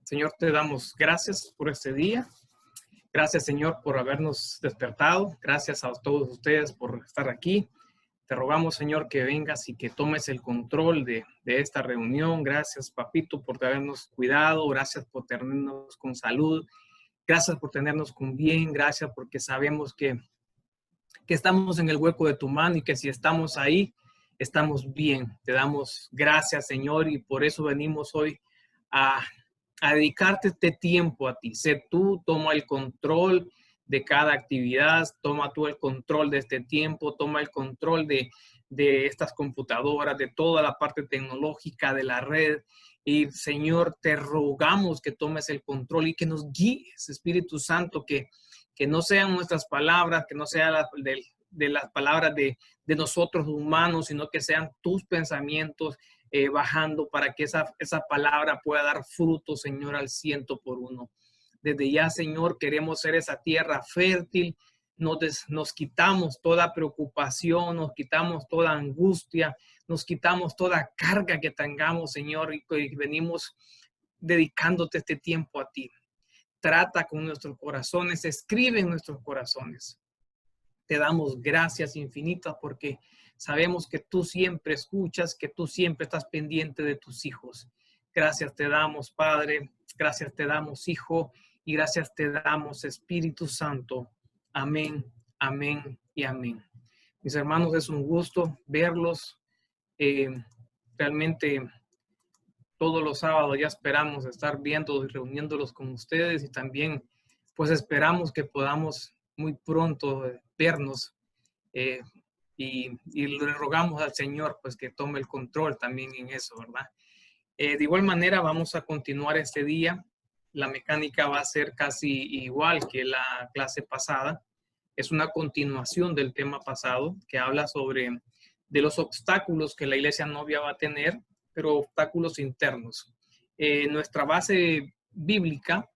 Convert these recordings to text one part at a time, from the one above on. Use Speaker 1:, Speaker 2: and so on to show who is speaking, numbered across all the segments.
Speaker 1: Señor, te damos gracias por este día. Gracias, Señor, por habernos despertado. Gracias a todos ustedes por estar aquí. Te rogamos, Señor, que vengas y que tomes el control de esta reunión. Gracias, Papito, por habernos cuidado. Gracias por tenernos con salud. Gracias por tenernos con bien. Gracias porque sabemos que estamos en el hueco de tu mano y que si estamos ahí, estamos bien. Te damos gracias, Señor, y por eso venimos hoy a dedicarte este tiempo a ti. Sé tú, toma el control de cada actividad, toma tú el control de este tiempo, toma el control de estas computadoras, de toda la parte tecnológica, de la red. Y Señor, te rogamos que tomes el control y que nos guíes, Espíritu Santo, que no sean nuestras palabras, que no sean de las palabras de nosotros humanos, sino que sean tus pensamientos bajando para que esa palabra pueda dar fruto, Señor, al 100%. Desde ya, Señor, queremos ser esa tierra fértil. Nos quitamos toda preocupación, nos quitamos toda angustia, nos quitamos toda carga que tengamos, Señor, y venimos dedicándote este tiempo a ti. Trata con nuestros corazones, escribe en nuestros corazones. Te damos gracias infinitas porque sabemos que tú siempre escuchas, que tú siempre estás pendiente de tus hijos. Gracias te damos, Padre, gracias te damos, Hijo, y gracias te damos, Espíritu Santo. Amén, amén y amén. Mis hermanos, es un gusto verlos. Realmente todos los sábados ya esperamos estar viendo y reuniéndolos con ustedes y también pues esperamos que podamos muy pronto vernos y le rogamos al Señor pues que tome el control también en eso, ¿verdad? De igual manera vamos a continuar este día. La mecánica va a ser casi igual que la clase pasada. Es una continuación del tema pasado que habla sobre de los obstáculos que la iglesia novia va a tener, pero obstáculos internos. Nuestra base bíblica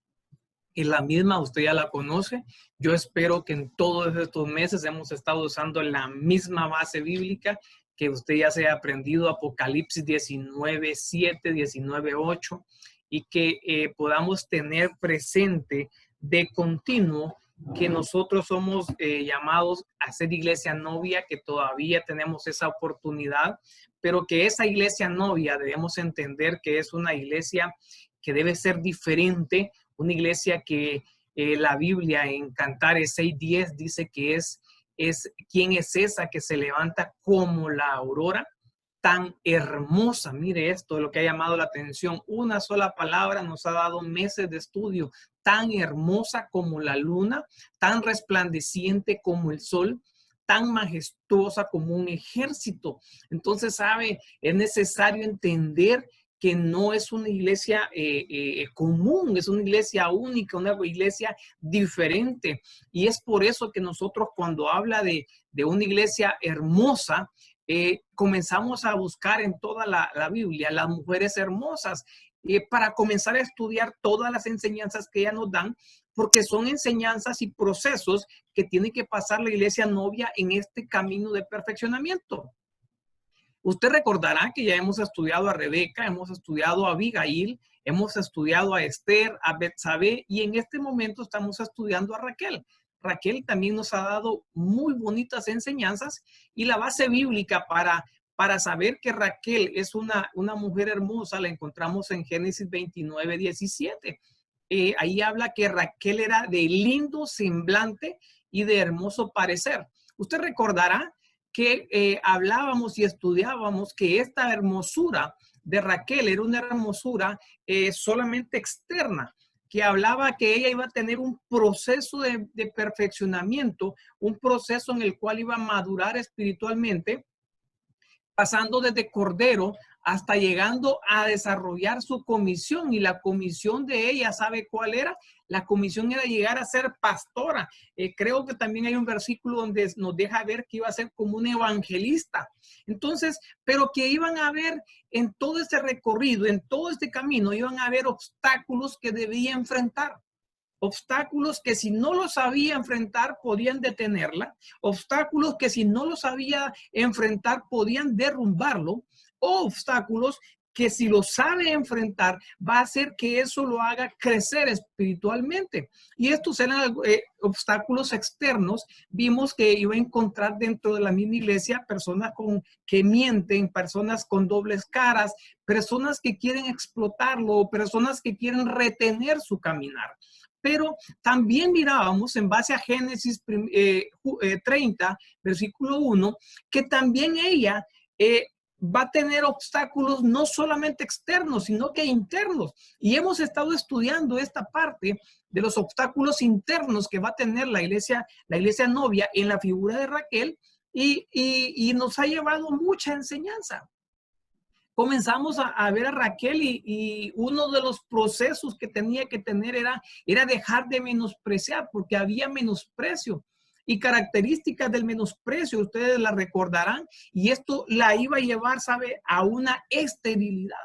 Speaker 1: es la misma, usted ya la conoce. Yo espero que en todos estos meses hemos estado usando la misma base bíblica, que usted ya se haya aprendido Apocalipsis 19:7, 19:8, y que podamos tener presente de continuo que nosotros somos llamados a ser iglesia novia, que todavía tenemos esa oportunidad, pero que esa iglesia novia debemos entender que es una iglesia que debe ser diferente, una iglesia que la Biblia en Cantares 6:10 dice que ¿quién es esa que se levanta como la aurora? Tan hermosa, mire esto, lo que ha llamado la atención, una sola palabra nos ha dado meses de estudio, tan hermosa como la luna, tan resplandeciente como el sol, tan majestuosa como un ejército. Entonces, sabe, es necesario entender que no es una iglesia común, es una iglesia única, una iglesia diferente. Y es por eso que nosotros cuando habla de una iglesia hermosa, comenzamos a buscar en toda la Biblia las mujeres hermosas para comenzar a estudiar todas las enseñanzas que ellas nos dan, porque son enseñanzas y procesos que tiene que pasar la iglesia novia en este camino de perfeccionamiento. Usted recordará que ya hemos estudiado a Rebeca, hemos estudiado a Abigail, hemos estudiado a Esther, a Betsabé y en este momento estamos estudiando a Raquel. Raquel también nos ha dado muy bonitas enseñanzas y la base bíblica para saber que Raquel es una mujer hermosa la encontramos en Génesis 29:17. Ahí habla que Raquel era de lindo semblante y de hermoso parecer. Usted recordará que hablábamos y estudiábamos que esta hermosura de Raquel era una hermosura solamente externa, que hablaba que ella iba a tener un proceso de perfeccionamiento, un proceso en el cual iba a madurar espiritualmente, pasando desde cordero hasta llegando a desarrollar su comisión. Y la comisión de ella, ¿sabe cuál era? La comisión era llegar a ser pastora. Creo que también hay un versículo donde nos deja ver que iba a ser como un evangelista. Entonces, pero que iban a haber en todo este recorrido, en todo este camino, iban a haber obstáculos que debía enfrentar. Obstáculos que si no los sabía enfrentar podían detenerla, obstáculos que si no los sabía enfrentar podían derrumbarlo, o obstáculos que si lo sabe enfrentar, va a hacer que eso lo haga crecer espiritualmente. Y estos eran obstáculos externos. Vimos que iba a encontrar dentro de la misma iglesia personas que mienten, personas con dobles caras, personas que quieren explotarlo, personas que quieren retener su caminar. Pero también mirábamos en base a Génesis 30, versículo 1, que también ella va a tener obstáculos no solamente externos, sino que internos. Y hemos estado estudiando esta parte de los obstáculos internos que va a tener la iglesia novia en la figura de Raquel y nos ha llevado mucha enseñanza. Comenzamos a ver a Raquel y uno de los procesos que tenía que tener era dejar de menospreciar, porque había menosprecio y características del menosprecio, ustedes la recordarán, y esto la iba a llevar, ¿sabe?, a una esterilidad,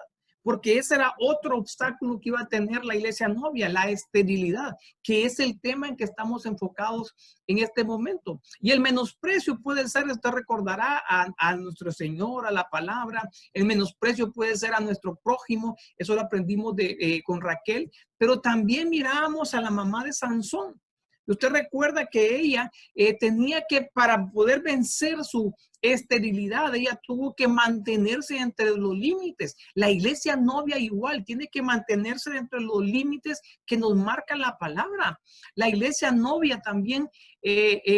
Speaker 1: porque ese era otro obstáculo que iba a tener la iglesia novia, la esterilidad, que es el tema en que estamos enfocados en este momento. Y el menosprecio puede ser, usted recordará, a nuestro Señor, a la palabra. El menosprecio puede ser a nuestro prójimo, eso lo aprendimos con Raquel, pero también miramos a la mamá de Sansón. Usted recuerda que ella tenía que, para poder vencer su esterilidad, ella tuvo que mantenerse entre los límites. La iglesia novia igual tiene que mantenerse entre los límites que nos marca la palabra. La iglesia novia también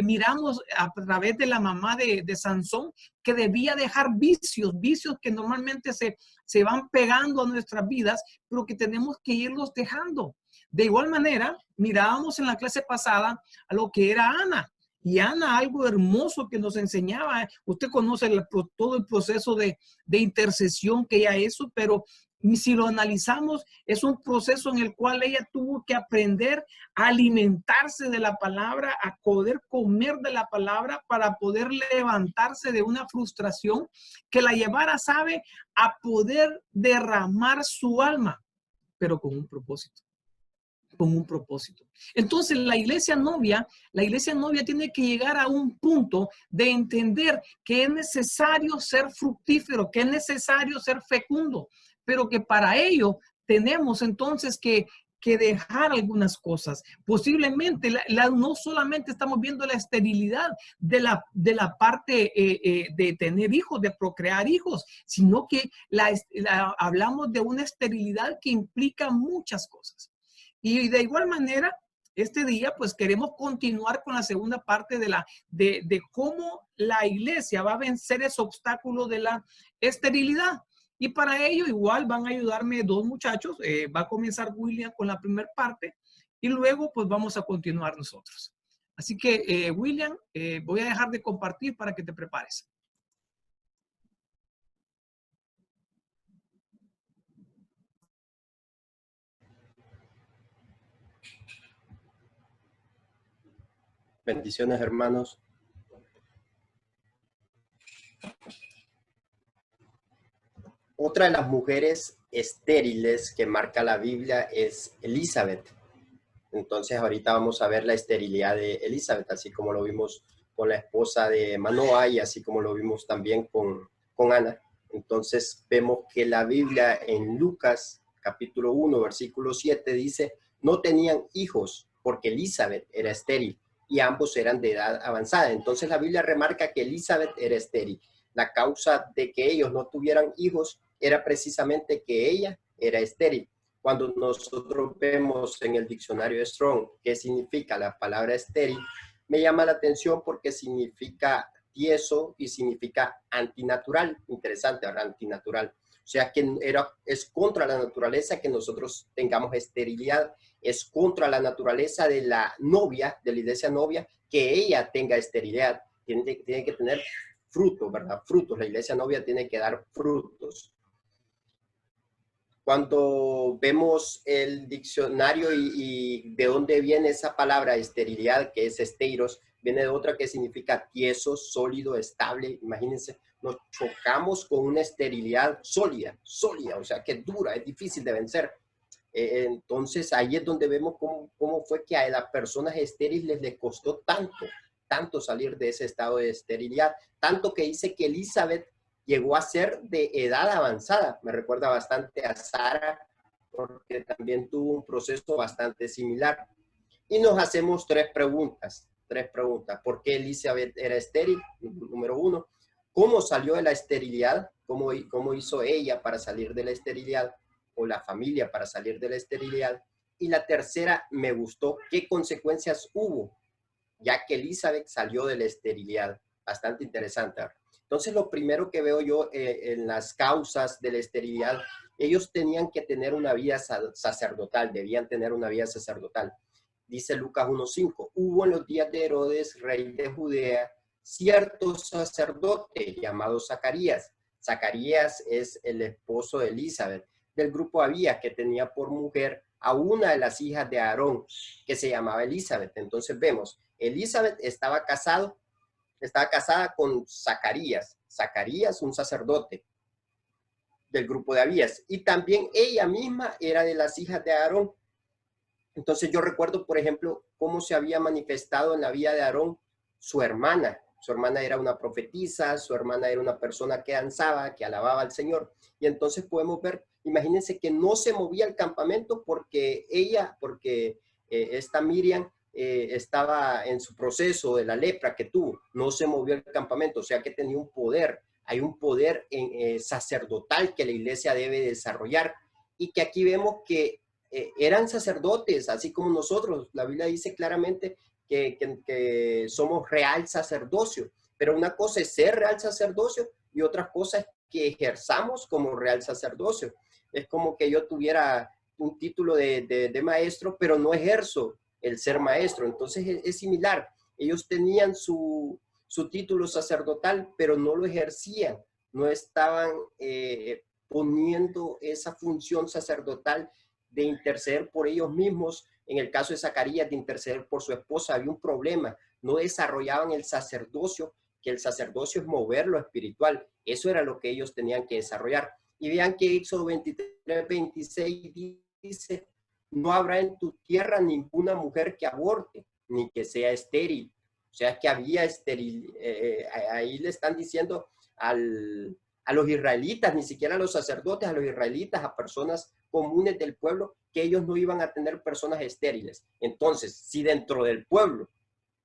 Speaker 1: miramos a través de la mamá de Sansón, que debía dejar vicios que normalmente se van pegando a nuestras vidas, pero que tenemos que irlos dejando. De igual manera, mirábamos en la clase pasada a lo que era Ana. Y Ana, algo hermoso que nos enseñaba. Usted conoce todo el proceso de intercesión que ella hizo, pero si lo analizamos, es un proceso en el cual ella tuvo que aprender a alimentarse de la palabra, a poder comer de la palabra para poder levantarse de una frustración que la llevara, ¿sabe?, a poder derramar su alma, pero con un propósito. Entonces la iglesia novia tiene que llegar a un punto de entender que es necesario ser fructífero, que es necesario ser fecundo, pero que para ello tenemos entonces que dejar algunas cosas. Posiblemente no solamente estamos viendo la esterilidad de la parte de tener hijos, de procrear hijos, sino que hablamos de una esterilidad que implica muchas cosas. Y de igual manera, este día, pues queremos continuar con la segunda parte de cómo la iglesia va a vencer ese obstáculo de la esterilidad. Y para ello, igual van a ayudarme dos muchachos. Va a comenzar William con la primera parte y luego, pues vamos a continuar nosotros. Así que, William, voy a dejar de compartir para que te prepares.
Speaker 2: Bendiciones, hermanos. Otra de las mujeres estériles que marca la Biblia es Elizabeth. Entonces ahorita vamos a ver la esterilidad de Elizabeth, así como lo vimos con la esposa de Manoah y así como lo vimos también con Ana. Entonces vemos que la Biblia en Lucas capítulo 1, versículo 7 dice, no tenían hijos porque Elizabeth era estéril y ambos eran de edad avanzada. Entonces la Biblia remarca que Elizabeth era estéril. La causa de que ellos no tuvieran hijos era precisamente que ella era estéril. Cuando nosotros vemos en el diccionario de Strong qué significa la palabra estéril, me llama la atención porque significa tieso y significa antinatural. Interesante, ¿verdad? Antinatural. O sea que es contra la naturaleza que nosotros tengamos esterilidad. Es contra la naturaleza de la novia, de la iglesia novia, que ella tenga esterilidad. Tiene que tener frutos, ¿verdad? Frutos. La iglesia novia tiene que dar frutos. Cuando vemos el diccionario y de dónde viene esa palabra esterilidad, que es esteiros, viene de otra que significa tieso, sólido, estable. Imagínense, nos chocamos con una esterilidad sólida, o sea, que es dura, es difícil de vencer. Entonces, ahí es donde vemos cómo fue que a las personas estériles les costó tanto salir de ese estado de esterilidad. Tanto que dice que Elizabeth llegó a ser de edad avanzada. Me recuerda bastante a Sara, porque también tuvo un proceso bastante similar. Y nos hacemos tres preguntas. ¿Por qué Elizabeth era estéril? Número uno. ¿Cómo salió de la esterilidad? ¿Cómo hizo ella para salir de la esterilidad? O la familia para salir de la esterilidad. Y la tercera, me gustó, ¿qué consecuencias hubo? Ya que Elizabeth salió de la esterilidad. Bastante interesante. Entonces, lo primero que veo yo en las causas de la esterilidad, ellos tenían que tener una vida sacerdotal, debían tener una vida sacerdotal. Dice Lucas 1:5, hubo en los días de Herodes, rey de Judea, cierto sacerdote llamado Zacarías. Zacarías es el esposo de Elizabeth, del grupo Abías, que tenía por mujer a una de las hijas de Aarón, que se llamaba Elizabeth. Entonces vemos, Elizabeth estaba casada con Zacarías. Zacarías, un sacerdote del grupo de Abías. Y también ella misma era de las hijas de Aarón. Entonces yo recuerdo, por ejemplo, cómo se había manifestado en la vida de Aarón su hermana. Su hermana era una profetisa, su hermana era una persona que danzaba, que alababa al Señor. Y entonces podemos ver, imagínense que no se movía el campamento porque esta Miriam estaba en su proceso de la lepra que tuvo. No se movió el campamento, o sea que tenía un poder. Hay un poder sacerdotal que la iglesia debe desarrollar y que aquí vemos que eran sacerdotes, así como nosotros. La Biblia dice claramente que somos real sacerdocio, pero una cosa es ser real sacerdocio y otra cosa es que ejerzamos como real sacerdocio. Es como que yo tuviera un título de maestro, pero no ejerzo el ser maestro. Entonces es similar. Ellos tenían su título sacerdotal, pero no lo ejercían, no estaban poniendo esa función sacerdotal de interceder por ellos mismos. En el caso de Zacarías, de interceder por su esposa, había un problema. No desarrollaban el sacerdocio, que el sacerdocio es mover lo espiritual. Eso era lo que ellos tenían que desarrollar. Y vean que Éxodo 23:26 dice, no habrá en tu tierra ninguna mujer que aborte, ni que sea estéril. O sea, que había estéril. Ahí le están diciendo a los israelitas, ni siquiera a los sacerdotes, a los israelitas, a personas comunes del pueblo, que ellos no iban a tener personas estériles. Entonces, si dentro del pueblo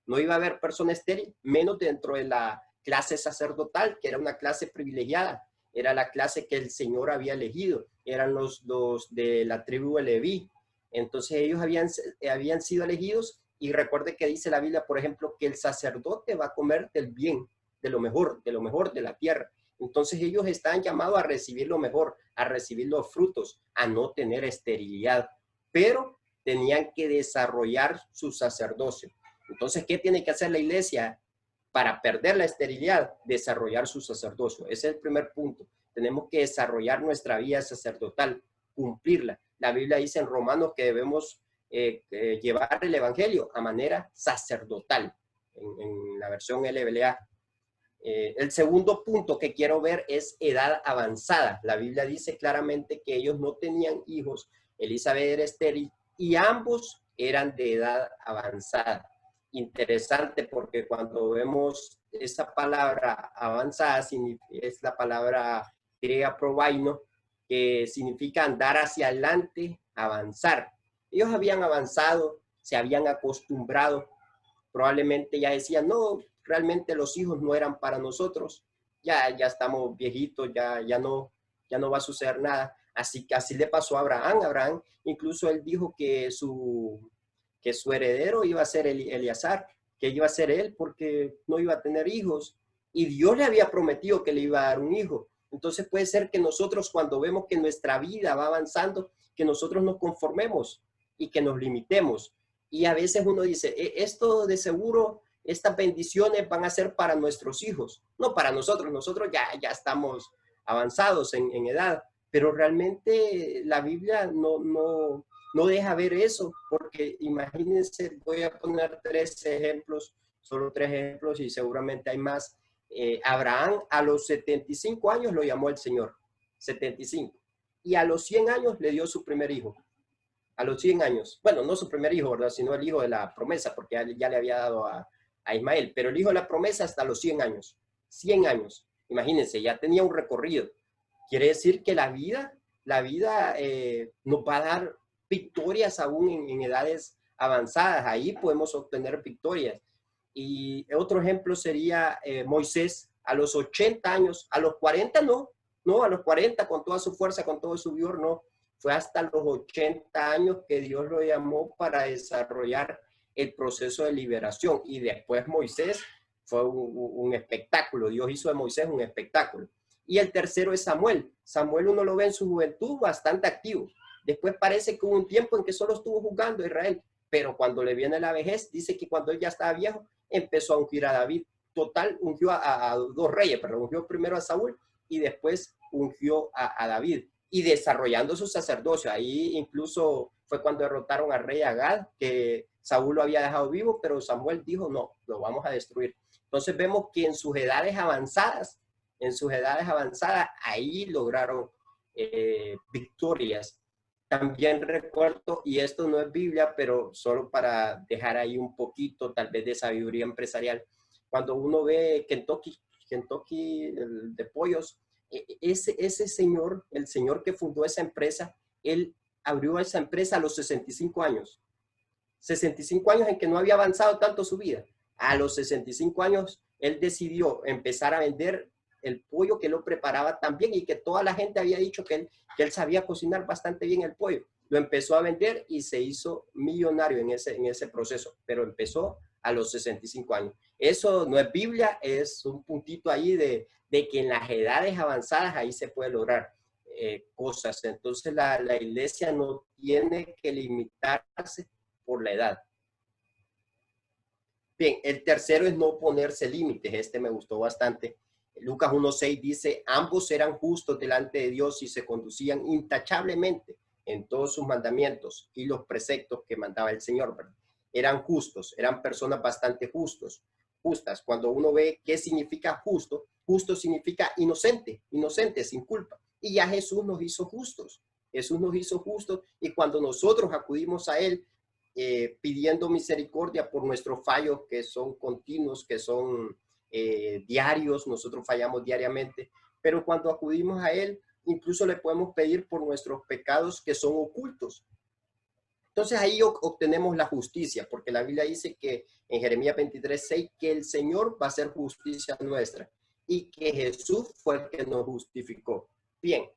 Speaker 2: no iba a haber persona estéril, menos dentro de la clase sacerdotal, que era una clase privilegiada, era la clase que el Señor había elegido, eran los de la tribu de Leví. Entonces ellos habían sido elegidos, y recuerde que dice la Biblia, por ejemplo, que el sacerdote va a comer del bien, de lo mejor de la tierra. Entonces ellos están llamados a recibir lo mejor, a recibir los frutos, a no tener esterilidad, pero tenían que desarrollar su sacerdocio. Entonces, ¿qué tiene que hacer la iglesia para perder la esterilidad? Desarrollar su sacerdocio. Ese es el primer punto. Tenemos que desarrollar nuestra vida sacerdotal, cumplirla. La Biblia dice en Romanos que debemos llevar el evangelio a manera sacerdotal, en la versión LBLA. El segundo punto que quiero ver es edad avanzada. La Biblia dice claramente que ellos no tenían hijos. Elizabeth era estéril y ambos eran de edad avanzada. Interesante porque cuando vemos esa palabra avanzada, es la palabra griega probaino, que significa andar hacia adelante, avanzar. Ellos habían avanzado, se habían acostumbrado, probablemente ya decían, no, realmente los hijos no eran para nosotros, ya estamos viejitos, ya no va a suceder nada. Así que así le pasó a Abraham. Abraham incluso él dijo que su heredero iba a ser Eliezer, que iba a ser él porque no iba a tener hijos. Y Dios le había prometido que le iba a dar un hijo. Entonces puede ser que nosotros, cuando vemos que nuestra vida va avanzando, que nosotros nos conformemos y que nos limitemos. Y a veces uno dice, esto de seguro, estas bendiciones van a ser para nuestros hijos, no para nosotros. Nosotros ya estamos avanzados en edad, pero realmente la Biblia no deja ver eso, porque imagínense, voy a poner solo tres ejemplos y seguramente hay más. Abraham a los 75 años lo llamó el Señor, 75, y a los 100 años le dio su primer hijo. A los 100 años, bueno, no su primer hijo, ¿verdad?, sino el hijo de la promesa, porque ya le había dado a Ismael, pero el hijo de la promesa hasta los 100 años, 100 años. Imagínense, ya tenía un recorrido. Quiere decir que la vida nos va a dar victorias aún en edades avanzadas. Ahí podemos obtener victorias. Y otro ejemplo sería Moisés a los 80 años, a los 40 no, a los 40 con toda su fuerza, con todo su vigor, no. Fue hasta los 80 años que Dios lo llamó para desarrollar el proceso de liberación. Y después Moisés fue un espectáculo. Dios hizo de Moisés un espectáculo. Y el tercero es Samuel. Samuel uno lo ve en su juventud bastante activo. Después parece que hubo un tiempo en que solo estuvo jugando a Israel. Pero cuando le viene la vejez, dice que cuando él ya estaba viejo, empezó a ungir a David. Total, ungió a dos reyes, pero ungió primero a Saúl y después ungió a David. Y desarrollando su sacerdocio. Ahí incluso fue cuando derrotaron al rey Agag, que Saúl lo había dejado vivo, pero Samuel dijo, no, lo vamos a destruir. Entonces vemos que en sus edades avanzadas, ahí lograron victorias. También recuerdo, y esto no es Biblia, pero solo para dejar ahí un poquito tal vez de sabiduría empresarial, cuando uno ve Kentucky de pollos, ese señor, el señor que fundó esa empresa, él abrió esa empresa a los 65 años. 65 años en que no había avanzado tanto su vida. A los 65 años, él decidió empezar a vender el pollo que lo preparaba tan bien y que toda la gente había dicho que él sabía cocinar bastante bien el pollo. Lo empezó a vender y se hizo millonario en ese proceso, pero empezó a los 65 años. Eso no es Biblia, es un puntito ahí de que en las edades avanzadas ahí se puede lograr cosas. Entonces la iglesia no tiene que limitarse por la edad. Bien, el tercero es no ponerse límites. Este me gustó bastante. Lucas 1:6 dice, ambos eran justos delante de Dios y se conducían intachablemente en todos sus mandamientos y los preceptos que mandaba el Señor, ¿verdad? Eran justos, eran personas bastante justas. Cuando uno ve qué significa justo, justo significa inocente, sin culpa. Y ya Jesús nos hizo justos. Jesús nos hizo justos y cuando nosotros acudimos a Él pidiendo misericordia por nuestros fallos que son continuos, que son diarios, nosotros fallamos diariamente, pero cuando acudimos a Él, incluso le podemos pedir por nuestros pecados que son ocultos. Entonces ahí obtenemos la justicia, porque la Biblia dice que en Jeremías 23:6 que el Señor va a hacer justicia nuestra y que Jesús fue el que nos justificó. Bien,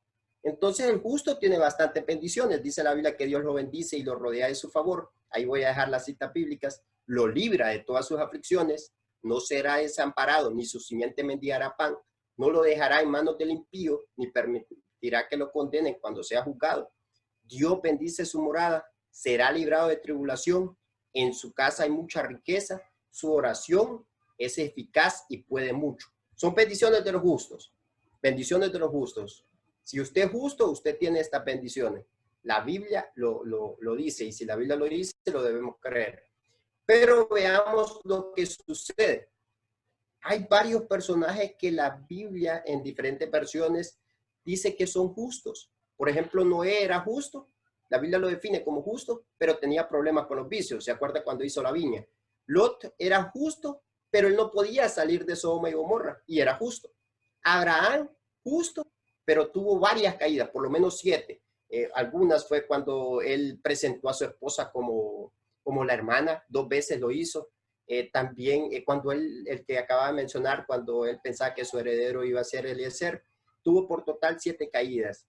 Speaker 2: entonces el justo tiene bastantes bendiciones. Dice la Biblia que Dios lo bendice y lo rodea de su favor. Ahí voy a dejar las citas bíblicas. Lo libra de todas sus aflicciones. No será desamparado, ni su simiente mendigará pan. No lo dejará en manos del impío, ni permitirá que lo condenen cuando sea juzgado. Dios bendice su morada. Será librado de tribulación. En su casa hay mucha riqueza. Su oración es eficaz y puede mucho. Son bendiciones de los justos. Bendiciones de los justos. Si usted es justo, usted tiene estas bendiciones. La Biblia lo dice y si la Biblia lo dice, lo debemos creer. Pero veamos lo que sucede. Hay varios personajes que la Biblia en diferentes versiones dice que son justos. Por ejemplo, Noé era justo. La Biblia lo define como justo, pero tenía problemas con los vicios. ¿Se acuerda cuando hizo la viña? Lot era justo, pero él no podía salir de Sodoma y Gomorra y era justo. Abraham, justo, pero tuvo varias caídas, por lo menos 7. Algunas fue cuando él presentó a su esposa como la hermana, 2 veces lo hizo. También cuando el que acaba de mencionar, cuando él pensaba que su heredero iba a ser Eliezer, tuvo por total 7 caídas.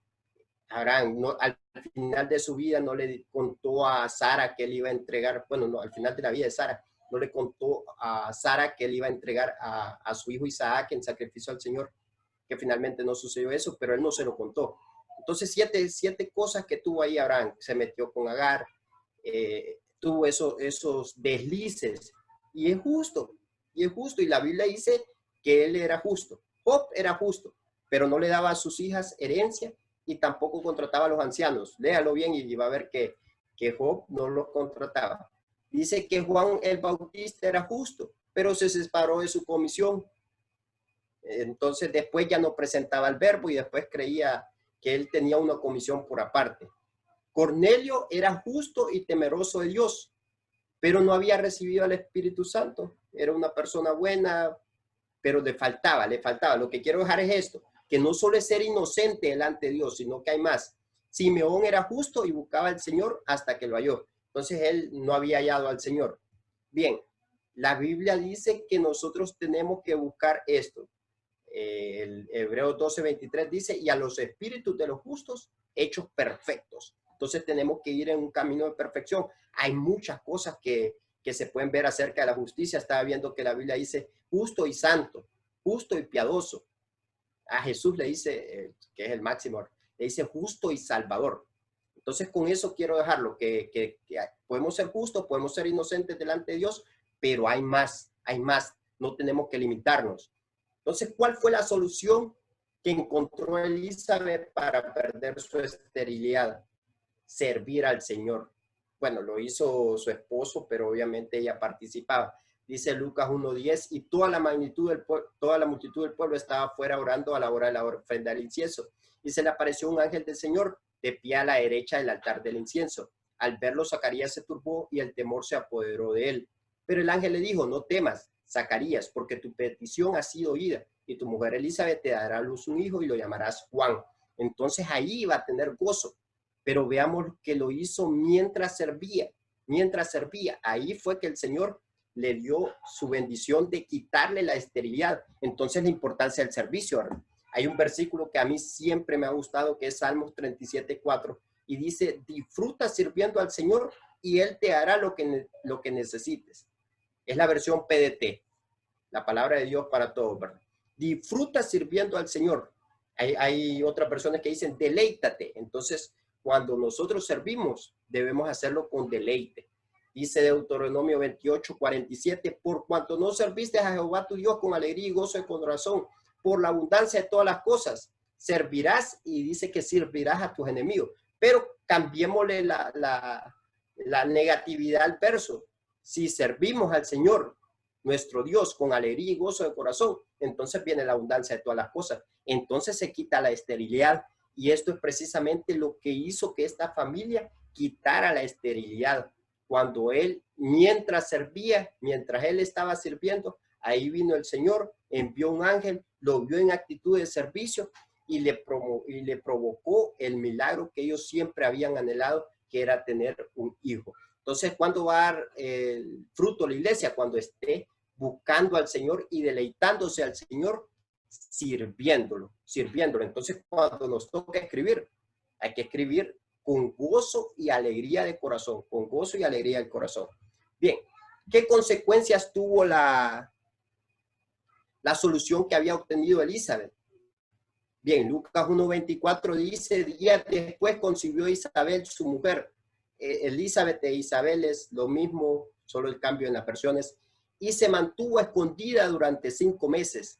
Speaker 2: Abraham, al final de su vida no le contó a Sara que él iba a entregar, bueno, no, al final de la vida de Sara, no le contó a Sara que él iba a entregar a su hijo Isaac en sacrificio al Señor, que finalmente no sucedió eso, pero él no se lo contó. Entonces, 7 cosas que tuvo ahí Abraham. Se metió con Agar, tuvo esos deslices, y es justo, y la Biblia dice que él era justo. Job era justo, pero no le daba a sus hijas herencia, y tampoco contrataba a los ancianos. Léalo bien y va a ver que Job no los contrataba. Dice que Juan el Bautista era justo, pero se separó de su comisión. Entonces después ya no presentaba el verbo y después creía que él tenía una comisión por aparte. Cornelio era justo y temeroso de Dios, pero no había recibido al Espíritu Santo. Era una persona buena, pero le faltaba. Lo que quiero dejar es esto, que no solo es ser inocente delante de Dios, sino que hay más. Simeón era justo y buscaba al Señor hasta que lo halló. Entonces él no había hallado al Señor. Bien, la Biblia dice que nosotros tenemos que buscar esto. El Hebreos 12:23 dice, y a los espíritus de los justos hechos perfectos. Entonces tenemos que ir en un camino de perfección. Hay muchas cosas que se pueden ver acerca de la justicia. Estaba viendo que la Biblia dice justo y santo, justo y piadoso. A Jesús le dice, que es el máximo, le dice justo y salvador. Entonces con eso quiero dejarlo, que podemos ser justos, podemos ser inocentes delante de Dios, pero hay más, no tenemos que limitarnos. Entonces, ¿cuál fue la solución que encontró Elizabeth para perder su esterilidad? Servir al Señor. Bueno, lo hizo su esposo, pero obviamente ella participaba. Dice Lucas 1:10, y toda la multitud del pueblo estaba afuera orando a la hora de la ofrenda del incienso. Y se le apareció un ángel del Señor de pie a la derecha del altar del incienso. Al verlo, Zacarías se turbó y el temor se apoderó de él. Pero el ángel le dijo, no temas, Zacarías, porque tu petición ha sido oída, y tu mujer Elizabeth te dará a luz un hijo y lo llamarás Juan. Entonces ahí va a tener gozo. Pero veamos que lo hizo mientras servía. Ahí fue que el Señor le dio su bendición de quitarle la esterilidad. Entonces la importancia del servicio. Hay un versículo que a mí siempre me ha gustado, que es Salmos 37:4, y dice, disfruta sirviendo al Señor y Él te hará lo que necesites. Es la versión PDT, la palabra de Dios para todos, ¿verdad? Disfruta sirviendo al Señor. Hay otras personas que dicen, deleítate. Entonces, cuando nosotros servimos, debemos hacerlo con deleite. Dice Deuteronomio 28:47, por cuanto no serviste a Jehová tu Dios con alegría y gozo de corazón, por la abundancia de todas las cosas, servirás, y dice que servirás a tus enemigos. Pero cambiémosle la negatividad al verso. Si servimos al Señor, nuestro Dios, con alegría y gozo de corazón, entonces viene la abundancia de todas las cosas. Entonces se quita la esterilidad. Y esto es precisamente lo que hizo que esta familia quitara la esterilidad. Cuando él, mientras él estaba sirviendo, ahí vino el Señor, envió un ángel, lo vio en actitud de servicio y le provocó el milagro que ellos siempre habían anhelado, que era tener un hijo. Entonces, ¿cuándo va a dar el fruto la iglesia? Cuando esté buscando al Señor y deleitándose al Señor, sirviéndolo. Entonces, cuando nos toca escribir, hay que escribir con gozo y alegría de corazón, con gozo y alegría del corazón. Bien, ¿qué consecuencias tuvo la solución que había obtenido Elizabeth? Bien, Lucas 1:24 dice, días después concibió Isabel, su mujer. Elizabeth e Isabel es lo mismo, solo el cambio en las versiones, y se mantuvo escondida durante 5 meses.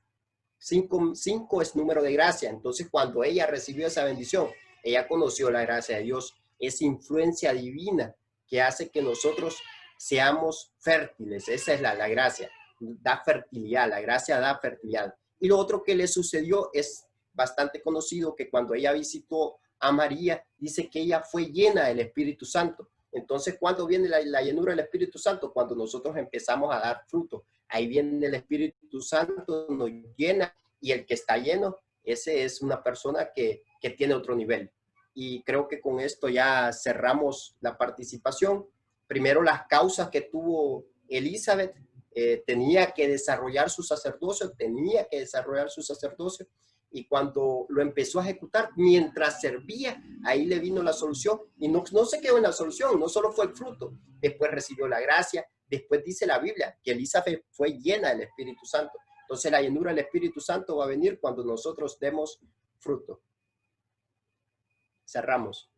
Speaker 2: 5 es número de gracia. Entonces, cuando ella recibió esa bendición, ella conoció la gracia de Dios, esa influencia divina que hace que nosotros seamos fértiles. Esa es la gracia, da fertilidad, la gracia da fertilidad. Y lo otro que le sucedió es bastante conocido, que cuando ella visitó a María, dice que ella fue llena del Espíritu Santo. Entonces, ¿cuándo viene la llenura del Espíritu Santo? Cuando nosotros empezamos a dar fruto. Ahí viene el Espíritu Santo, nos llena, y el que está lleno, ese es una persona que tiene otro nivel. Y creo que con esto ya cerramos la participación. Primero, las causas que tuvo Elizabeth. Tenía que desarrollar su sacerdocio, y cuando lo empezó a ejecutar, mientras servía, ahí le vino la solución, y no se quedó en la solución, no solo fue el fruto, después recibió la gracia, después dice la Biblia que Elizabeth fue llena del Espíritu Santo. Entonces la llenura del Espíritu Santo va a venir cuando nosotros demos fruto. Cerramos.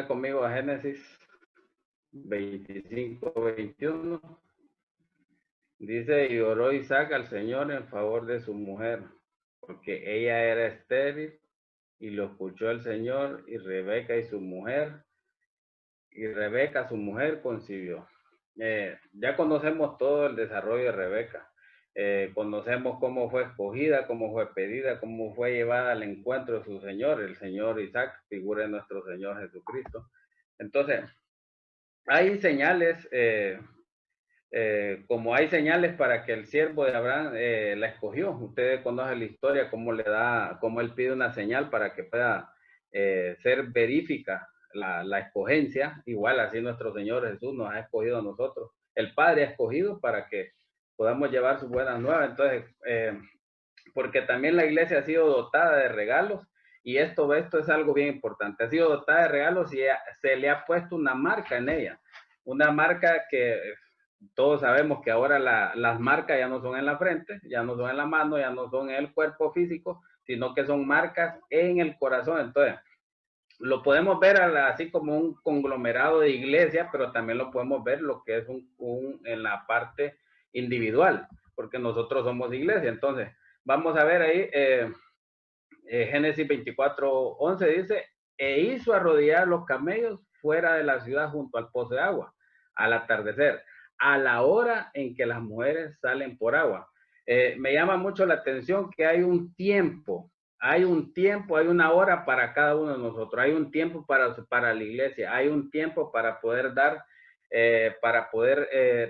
Speaker 3: Conmigo a Génesis 25:21. Dice, y oró Isaac al Señor en favor de su mujer, porque ella era estéril, y lo escuchó el Señor, y Rebeca su mujer concibió. Ya conocemos todo el desarrollo de Rebeca. Conocemos cómo fue escogida, cómo fue pedida, cómo fue llevada al encuentro de su Señor, el Señor Isaac, figura de nuestro Señor Jesucristo. Entonces, hay señales como hay señales para que el siervo de Abraham la escogió. Ustedes conocen la historia, cómo él pide una señal para que pueda ser verífica la escogencia. Igual así nuestro Señor Jesús nos ha escogido a nosotros. El Padre ha escogido para que podamos llevar sus buenas nuevas. Entonces, porque también la iglesia ha sido dotada de regalos, y esto es algo bien importante. Ha sido dotada de regalos y se le ha puesto una marca en ella. Una marca que todos sabemos que ahora las marcas ya no son en la frente, ya no son en la mano, ya no son en el cuerpo físico, sino que son marcas en el corazón. Entonces, lo podemos ver así como un conglomerado de iglesias, pero también lo podemos ver lo que es en la parte individual, porque nosotros somos iglesia. Entonces, vamos a ver ahí, Génesis 24:11 dice, e hizo arrodillar los camellos fuera de la ciudad junto al pozo de agua, al atardecer, a la hora en que las mujeres salen por agua. Me llama mucho la atención que hay un tiempo, hay una hora para cada uno de nosotros, hay un tiempo para la iglesia, hay un tiempo para poder dar,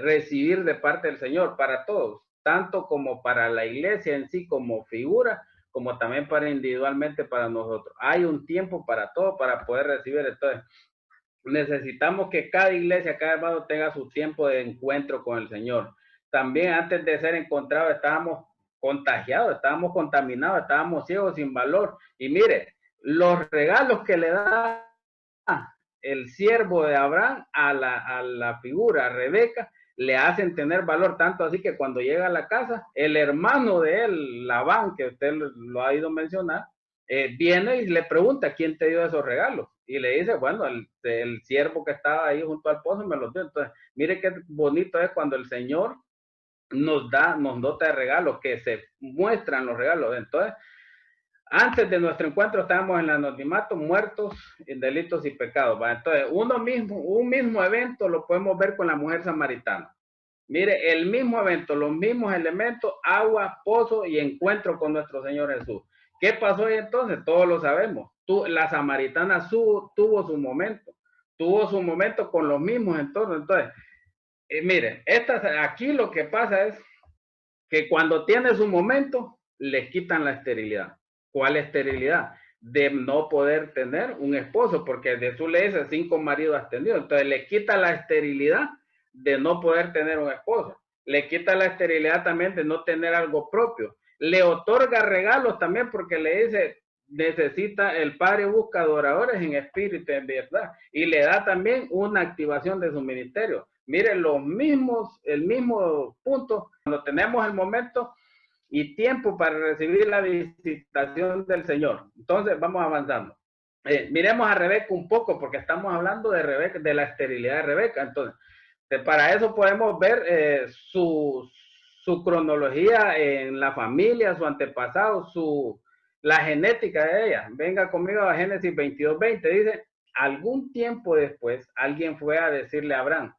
Speaker 3: recibir de parte del Señor, para todos, tanto como para la iglesia en sí como figura, como también para individualmente para nosotros. Hay un tiempo para todo, para poder recibir. Entonces, necesitamos que cada iglesia, cada hermano tenga su tiempo de encuentro con el Señor. También antes de ser encontrados estábamos contagiados, estábamos contaminados, estábamos ciegos sin valor. Y mire, los regalos que le da el siervo de Abraham a la figura, a Rebeca, le hacen tener valor, tanto así que cuando llega a la casa, el hermano de él, Labán, que usted lo ha ido a mencionar, viene y le pregunta quién te dio esos regalos. Y le dice, bueno, el siervo que estaba ahí junto al pozo me los dio. Entonces, mire qué bonito es cuando el Señor nos dota de regalos, que se muestran los regalos. Entonces, antes de nuestro encuentro estábamos en el anonimato, muertos en delitos y pecados. ¿Va? Entonces, un mismo evento lo podemos ver con la mujer samaritana. Mire, el mismo evento, los mismos elementos, agua, pozo y encuentro con nuestro Señor Jesús. ¿Qué pasó ahí entonces? Todos lo sabemos. La samaritana tuvo su momento con los mismos entornos. Entonces, mire, aquí lo que pasa es que cuando tiene su momento, le quitan la esterilidad. ¿Cuál esterilidad? De no poder tener un esposo, porque Jesús le dice 5 maridos has tenido. Entonces le quita la esterilidad de no poder tener un esposo. Le quita la esterilidad también de no tener algo propio. Le otorga regalos también porque le dice, el Padre busca adoradores en espíritu y en verdad. Y le da también una activación de su ministerio. Miren, el mismo punto, cuando tenemos el momento y tiempo para recibir la visitación del Señor. Entonces, vamos avanzando. Miremos a Rebeca un poco, porque estamos hablando de Rebeca, de la esterilidad de Rebeca. Entonces, para eso podemos ver su cronología en la familia, su antepasado, la genética de ella. Venga conmigo a Génesis 22:20. Dice, algún tiempo después, alguien fue a decirle a Abraham,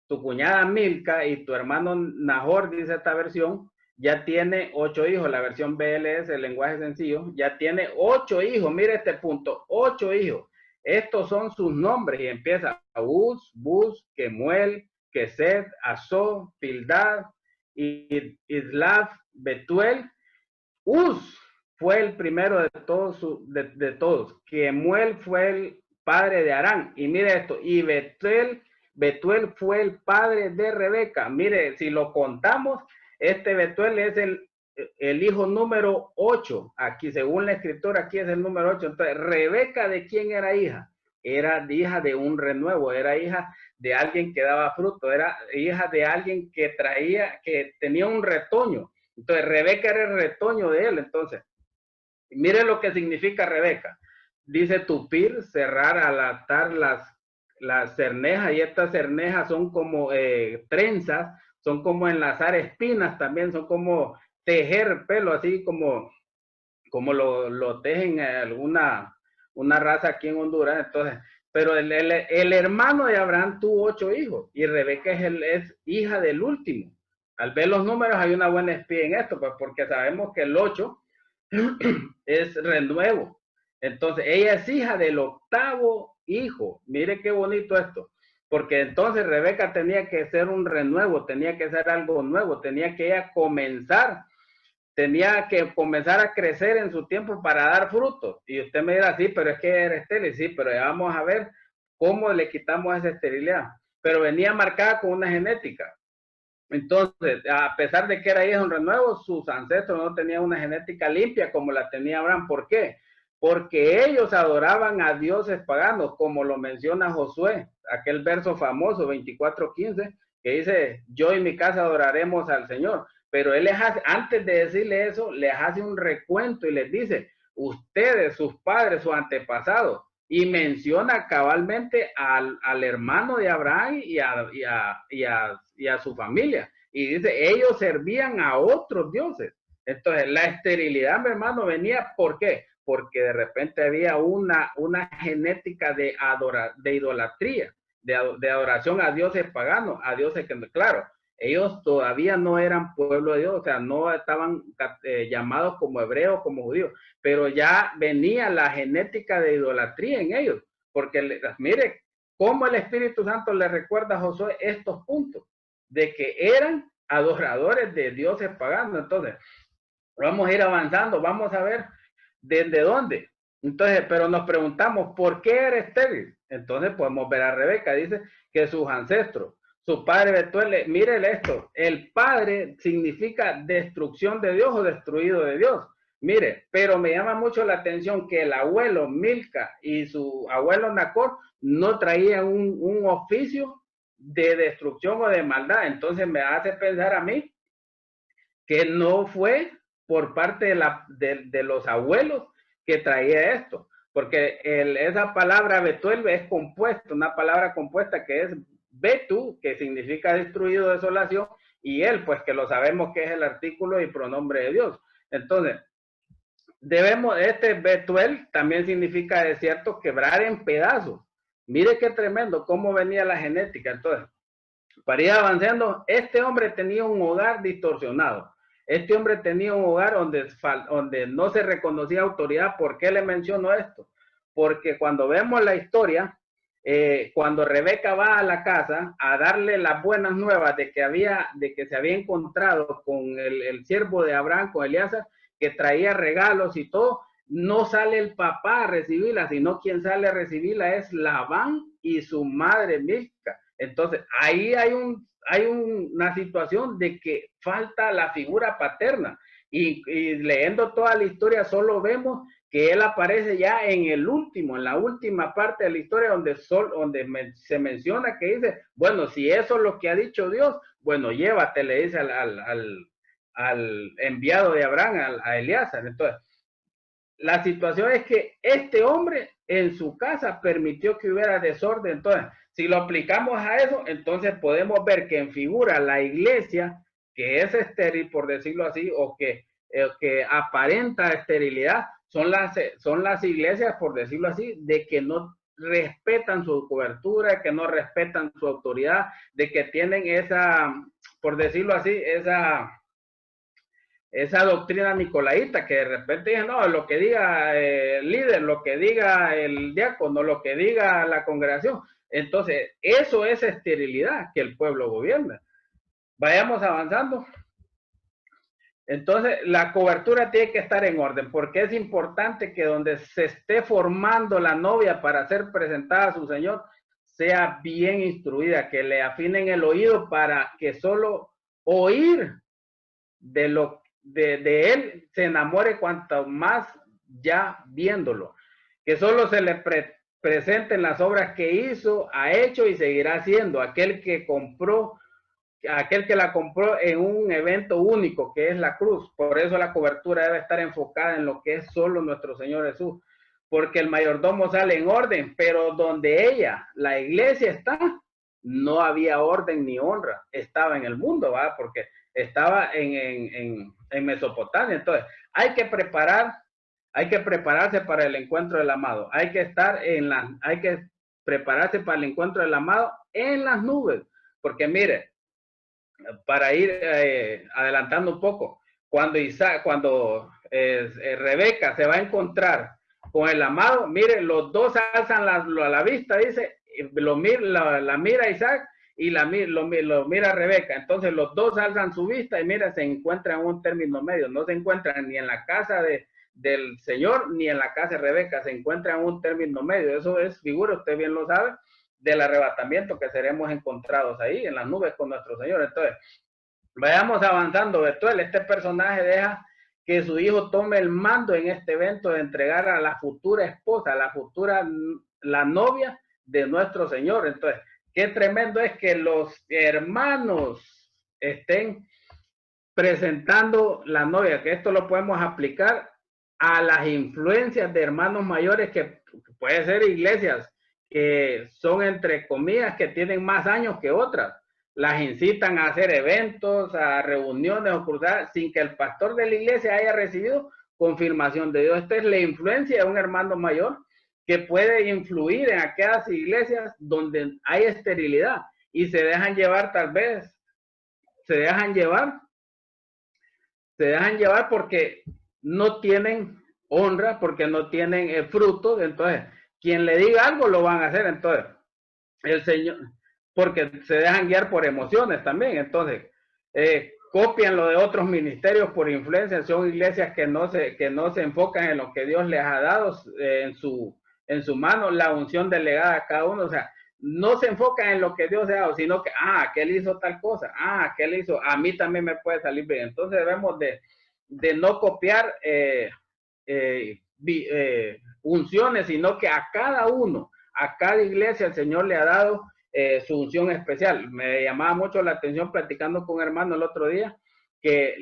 Speaker 3: tu cuñada Milca y tu hermano Nahor, dice esta versión, ya tiene 8 hijos, la versión BLS, el lenguaje sencillo, ya tiene 8 hijos, mire este punto, 8 hijos. Estos son sus nombres y empieza Uz, Buz, Kemuel, Keset, Azó, Pildad, Islaf, Betuel. Uz fue el primero de todos. Kemuel fue el padre de Arán. Y mire esto, y Betuel fue el padre de Rebeca. Mire, si lo contamos, Betuel es el hijo número 8. Aquí, según la escritura, aquí es el número 8. Entonces, Rebeca, ¿de quién era hija? Era hija de un renuevo, era hija de alguien que daba fruto, era hija de alguien que tenía un retoño. Entonces, Rebeca era el retoño de él. Entonces, mire lo que significa Rebeca. Dice tupir, cerrar, al atar las cernejas, y estas cernejas son como trenzas, son como enlazar espinas también, son como tejer pelo, así como lo tejen una raza aquí en Honduras. Entonces, pero el hermano de Abraham tuvo 8 hijos y Rebeca es hija del último. Al ver los números hay una buena espía en esto, pues porque sabemos que el 8 es renuevo. Entonces, ella es hija del 8º hijo. Mire qué bonito esto. porque entonces Rebeca tenía que ser un renuevo, tenía que ser algo nuevo, tenía que ella tenía que comenzar a crecer en su tiempo para dar frutos. Y usted me dirá, sí, pero es que era estéril, sí, pero ya vamos a ver cómo le quitamos esa esterilidad. Pero venía marcada con una genética. Entonces, a pesar de que era hijo de un renuevo, sus ancestros no tenían una genética limpia como la tenía Abraham. ¿Por qué? Porque ellos adoraban a dioses paganos, como lo menciona Josué, aquel verso famoso 24:15, que dice, yo y mi casa adoraremos al Señor. Pero él les hace, antes de decirle eso, les hace un recuento y les dice, ustedes, sus padres, sus antepasados, y menciona cabalmente al hermano de Abraham y a su familia. Y dice, ellos servían a otros dioses. Entonces, la esterilidad, mi hermano, venía, ¿por qué? Porque de repente había una genética de idolatría, de adoración a dioses paganos, a dioses que, claro, ellos todavía no eran pueblo de Dios, o sea, no estaban llamados como hebreos, como judíos, pero ya venía la genética de idolatría en ellos, porque mire cómo el Espíritu Santo le recuerda a Josué estos puntos, de que eran adoradores de dioses paganos. Entonces, vamos a ir avanzando, vamos a ver desde dónde. Entonces, pero nos preguntamos, ¿por qué era estéril? Entonces podemos ver a Rebeca, dice que sus ancestros, su padre Betuel, mírele esto, el padre significa destrucción de Dios o destruido de Dios. Mire, pero me llama mucho la atención que el abuelo Milca y su abuelo Nacor no traían un oficio de destrucción o de maldad. Entonces me hace pensar a mí que no fue por parte de los abuelos que traía esto, porque esa palabra Betuel es compuesta, una palabra compuesta que es Betu, que significa destruido, desolación, y él, pues que lo sabemos que es el artículo y pronombre de Dios. Entonces, este Betuel también significa desierto, quebrar en pedazos. Mire qué tremendo, cómo venía la genética. Entonces, para ir avanzando, este hombre tenía un hogar distorsionado. Este hombre tenía un hogar donde no se reconocía autoridad. ¿Por qué le menciono esto? Porque cuando vemos la historia, cuando Rebeca va a la casa a darle las buenas nuevas de que se había encontrado con el siervo de Abraham, con Eliezer, que traía regalos y todo, no sale el papá a recibirla, sino quien sale a recibirla es Labán y su madre Milca. Entonces, ahí hay una situación de que falta la figura paterna. Y leyendo toda la historia, solo vemos que él aparece ya en la última parte de la historia, donde se menciona que dice, bueno, si eso es lo que ha dicho Dios, bueno, llévate, le dice al enviado de Abraham, a Eliezer. Entonces, la situación es que este hombre en su casa permitió que hubiera desorden. Entonces, si lo aplicamos a eso, entonces podemos ver que en figura la iglesia, que es estéril, por decirlo así, o que aparenta esterilidad, son las iglesias, por decirlo así, de que no respetan su cobertura, que no respetan su autoridad, de que tienen esa, por decirlo así, esa doctrina nicolaíta, que de repente dicen, no, lo que diga el líder, lo que diga el diácono, lo que diga la congregación. Entonces, eso es esterilidad, que el pueblo gobierna. Vayamos avanzando. Entonces, la cobertura tiene que estar en orden, porque es importante que donde se esté formando la novia para ser presentada a su señor, sea bien instruida, que le afinen el oído para que solo oír de él se enamore cuanto más ya viéndolo, que solo se le presenten las obras que hizo, ha hecho y seguirá haciendo, aquel que la compró en un evento único que es la cruz. Por eso la cobertura debe estar enfocada en lo que es solo nuestro Señor Jesús, porque el mayordomo sale en orden, pero donde la iglesia está, no había orden ni honra, estaba en el mundo, ¿va? Porque estaba en Mesopotamia. Entonces, hay que prepararse para el encuentro del amado. Hay que prepararse para el encuentro del amado en las nubes. Porque mire, para ir adelantando un poco, cuando Rebeca se va a encontrar con el amado, mire, los dos alzan a la vista, dice, la mira Isaac y lo mira Rebeca. Entonces los dos alzan su vista y mira, se encuentran en un término medio. No se encuentran ni en la casa del Señor ni en la casa de Rebeca. Se encuentran en un término medio. Eso es figura, usted bien lo sabe, del arrebatamiento que seremos encontrados ahí en las nubes con nuestro Señor. Entonces, vayamos avanzando. Betuel, este personaje deja que su hijo tome el mando en este evento de entregar a la futura esposa, la novia de nuestro Señor. Entonces, qué tremendo es que los hermanos estén presentando la novia, que esto lo podemos aplicar a las influencias de hermanos mayores, que puede ser iglesias que son, entre comillas, que tienen más años que otras. Las incitan a hacer eventos, a reuniones o cruzadas, sin que el pastor de la iglesia haya recibido confirmación de Dios. Esta es la influencia de un hermano mayor que puede influir en aquellas iglesias donde hay esterilidad y se dejan llevar, tal vez, se dejan llevar porque no tienen honra, porque no tienen fruto. Entonces, quien le diga algo lo van a hacer. Entonces, el Señor, porque se dejan guiar por emociones también. Entonces, copian lo de otros ministerios por influencia. Son iglesias que no se enfocan en lo que Dios les ha dado en su mano, la unción delegada a cada uno. O sea, no se enfocan en lo que Dios ha dado, sino que, aquel hizo tal cosa, aquel hizo, a mí también me puede salir bien. Entonces debemos de no copiar unciones, sino que a cada iglesia el Señor le ha dado su unción especial. Me llamaba mucho la atención platicando con un hermano el otro día, que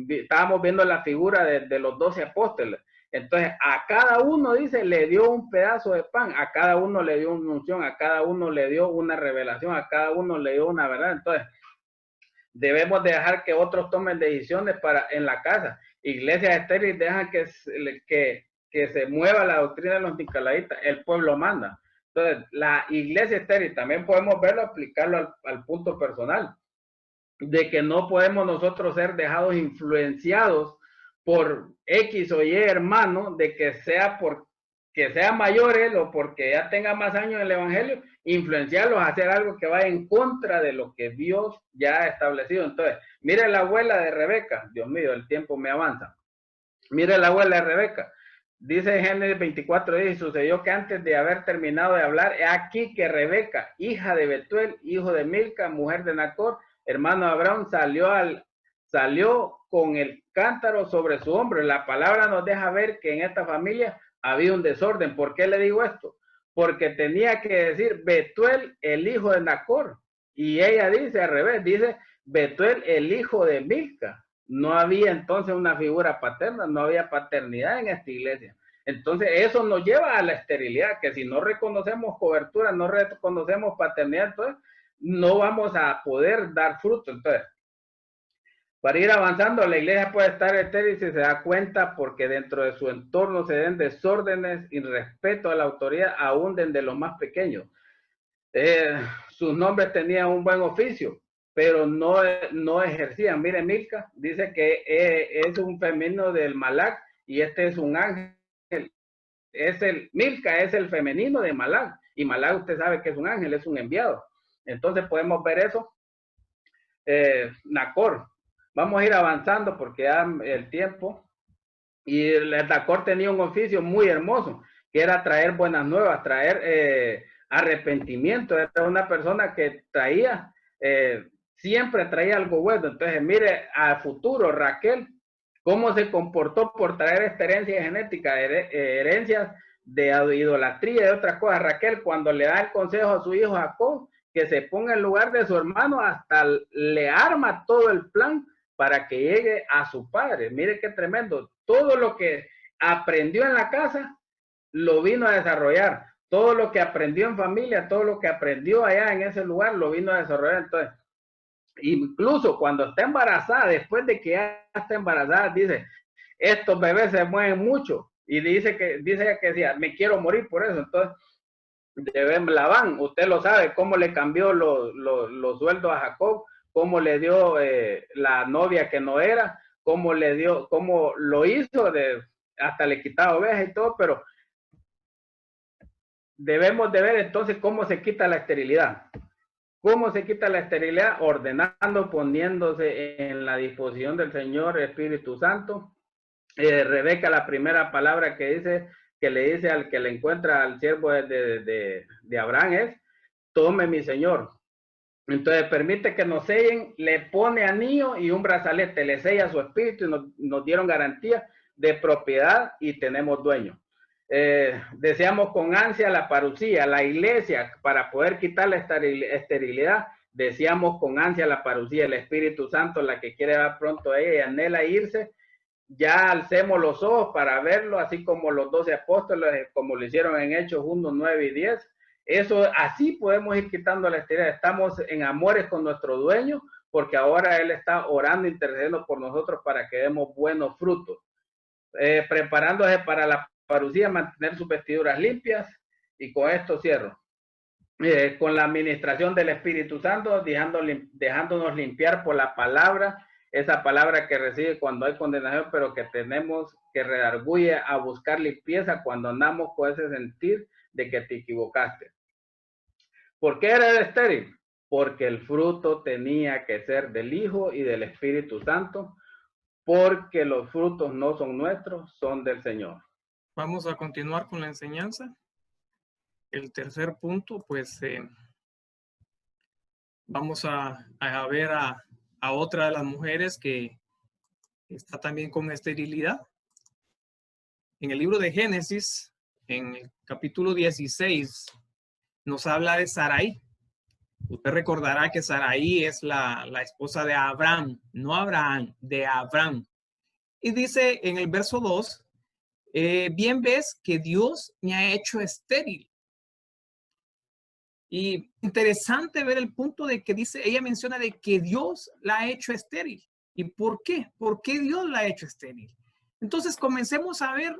Speaker 3: estábamos viendo la figura de los 12 apóstoles. Entonces, a cada uno, dice, le dio un pedazo de pan, a cada uno le dio una unción, a cada uno le dio una revelación, a cada uno le dio una verdad. Entonces, debemos dejar que otros tomen decisiones en la casa. Iglesias estériles dejan que se mueva la doctrina de los nicolaítas, el pueblo manda. Entonces, la iglesia estéril también podemos verlo, aplicarlo al punto personal, de que no podemos nosotros ser dejados influenciados por X o Y hermano, de que sea porque sea mayor él o porque ya tenga más años en el evangelio, influenciarlos a hacer algo que vaya en contra de lo que Dios ya ha establecido. Entonces, mire la abuela de Rebeca. Dios mío, el tiempo me avanza. Mire la abuela de Rebeca. Dice Génesis 24, y sucedió que antes de haber terminado de hablar, he aquí que Rebeca, hija de Betuel, hijo de Milca, mujer de Nacor, hermano de Abraham, salió con el cántaro sobre su hombro. La palabra nos deja ver que en esta familia había un desorden. ¿Por qué le digo esto? Porque tenía que decir Betuel, el hijo de Nacor. Y ella dice al revés, dice Betuel, el hijo de Milca. No había entonces una figura paterna, no había paternidad en esta iglesia. Entonces eso nos lleva a la esterilidad, que si no reconocemos cobertura, no reconocemos paternidad, entonces no vamos a poder dar fruto. Entonces, para ir avanzando, la iglesia puede estar estéril si se da cuenta, porque dentro de su entorno se den desórdenes y respeto a la autoridad, aún desde los más pequeños. Sus nombres tenían un buen oficio, pero no ejercían. Mire, Milca dice que es un femenino del Malac y este es un ángel. Milca es el femenino de Malac, y Malac usted sabe que es un ángel, es un enviado. Entonces podemos ver eso. Nacor. Vamos a ir avanzando porque ya el tiempo. Y Nacor tenía un oficio muy hermoso, que era traer buenas nuevas, traer arrepentimiento. Era una persona que siempre traía algo bueno. Entonces, mire al futuro, Raquel, cómo se comportó por traer esta herencia genética, herencias de idolatría y de otras cosas. Raquel, cuando le da el consejo a su hijo Jacob, que se ponga en lugar de su hermano, hasta le arma todo el plan para que llegue a su padre. Mire qué tremendo. Todo lo que aprendió en la casa, lo vino a desarrollar. Todo lo que aprendió en familia, todo lo que aprendió allá en ese lugar, lo vino a desarrollar. Entonces, incluso cuando está embarazada, después de que ya está embarazada, dice, estos bebés se mueven mucho. Y dice ella que decía, me quiero morir por eso. Entonces, Labán, usted lo sabe, cómo le cambió los sueldos a Jacob, cómo le dio la novia que no era, cómo lo hizo, hasta le quitaba ovejas y todo, pero debemos de ver entonces cómo se quita la esterilidad. ¿Cómo se quita la esterilidad? Ordenando, poniéndose en la disposición del Señor Espíritu Santo. Rebeca, la primera palabra que dice, que le dice al que le encuentra al siervo de Abraham es, tome mi Señor. Entonces permite que nos sellen, le pone anillo y un brazalete, le sella su espíritu y nos dieron garantía de propiedad y tenemos dueño. Deseamos con ansia la parucía, la iglesia, para poder quitar la esterilidad, deseamos con ansia la parucía, el Espíritu Santo, la que quiere dar pronto a ella y anhela irse. Ya alcemos los ojos para verlo, así como los 12 apóstoles, como lo hicieron en Hechos 1, 9 y 10. Eso, así podemos ir quitando la esterilidad. Estamos en amores con nuestro dueño, porque ahora Él está orando, intercediendo por nosotros para que demos buenos frutos. Preparándose para la parucía, mantener sus vestiduras limpias, y con esto cierro. Con la administración del Espíritu Santo, dejándonos limpiar por la palabra, esa palabra que recibe cuando hay condenación, pero que tenemos que redarguye a buscar limpieza cuando andamos con ese sentir de que te equivocaste. ¿Por qué era estéril? Porque el fruto tenía que ser del Hijo y del Espíritu Santo, porque los frutos no son nuestros, son del Señor.
Speaker 1: Vamos a continuar con la enseñanza. El tercer punto, pues vamos a ver a otra de las mujeres que está también con esterilidad. En el libro de Génesis, en el capítulo 16, nos habla de Sarai. Usted recordará que Sarai es la esposa de Abraham, no Abraham, de Abraham. Y dice en el verso 2, bien ves que Dios me ha hecho estéril. Y interesante ver el punto de que dice, ella menciona de que Dios la ha hecho estéril. ¿Y por qué? ¿Por qué Dios la ha hecho estéril? Entonces comencemos a ver,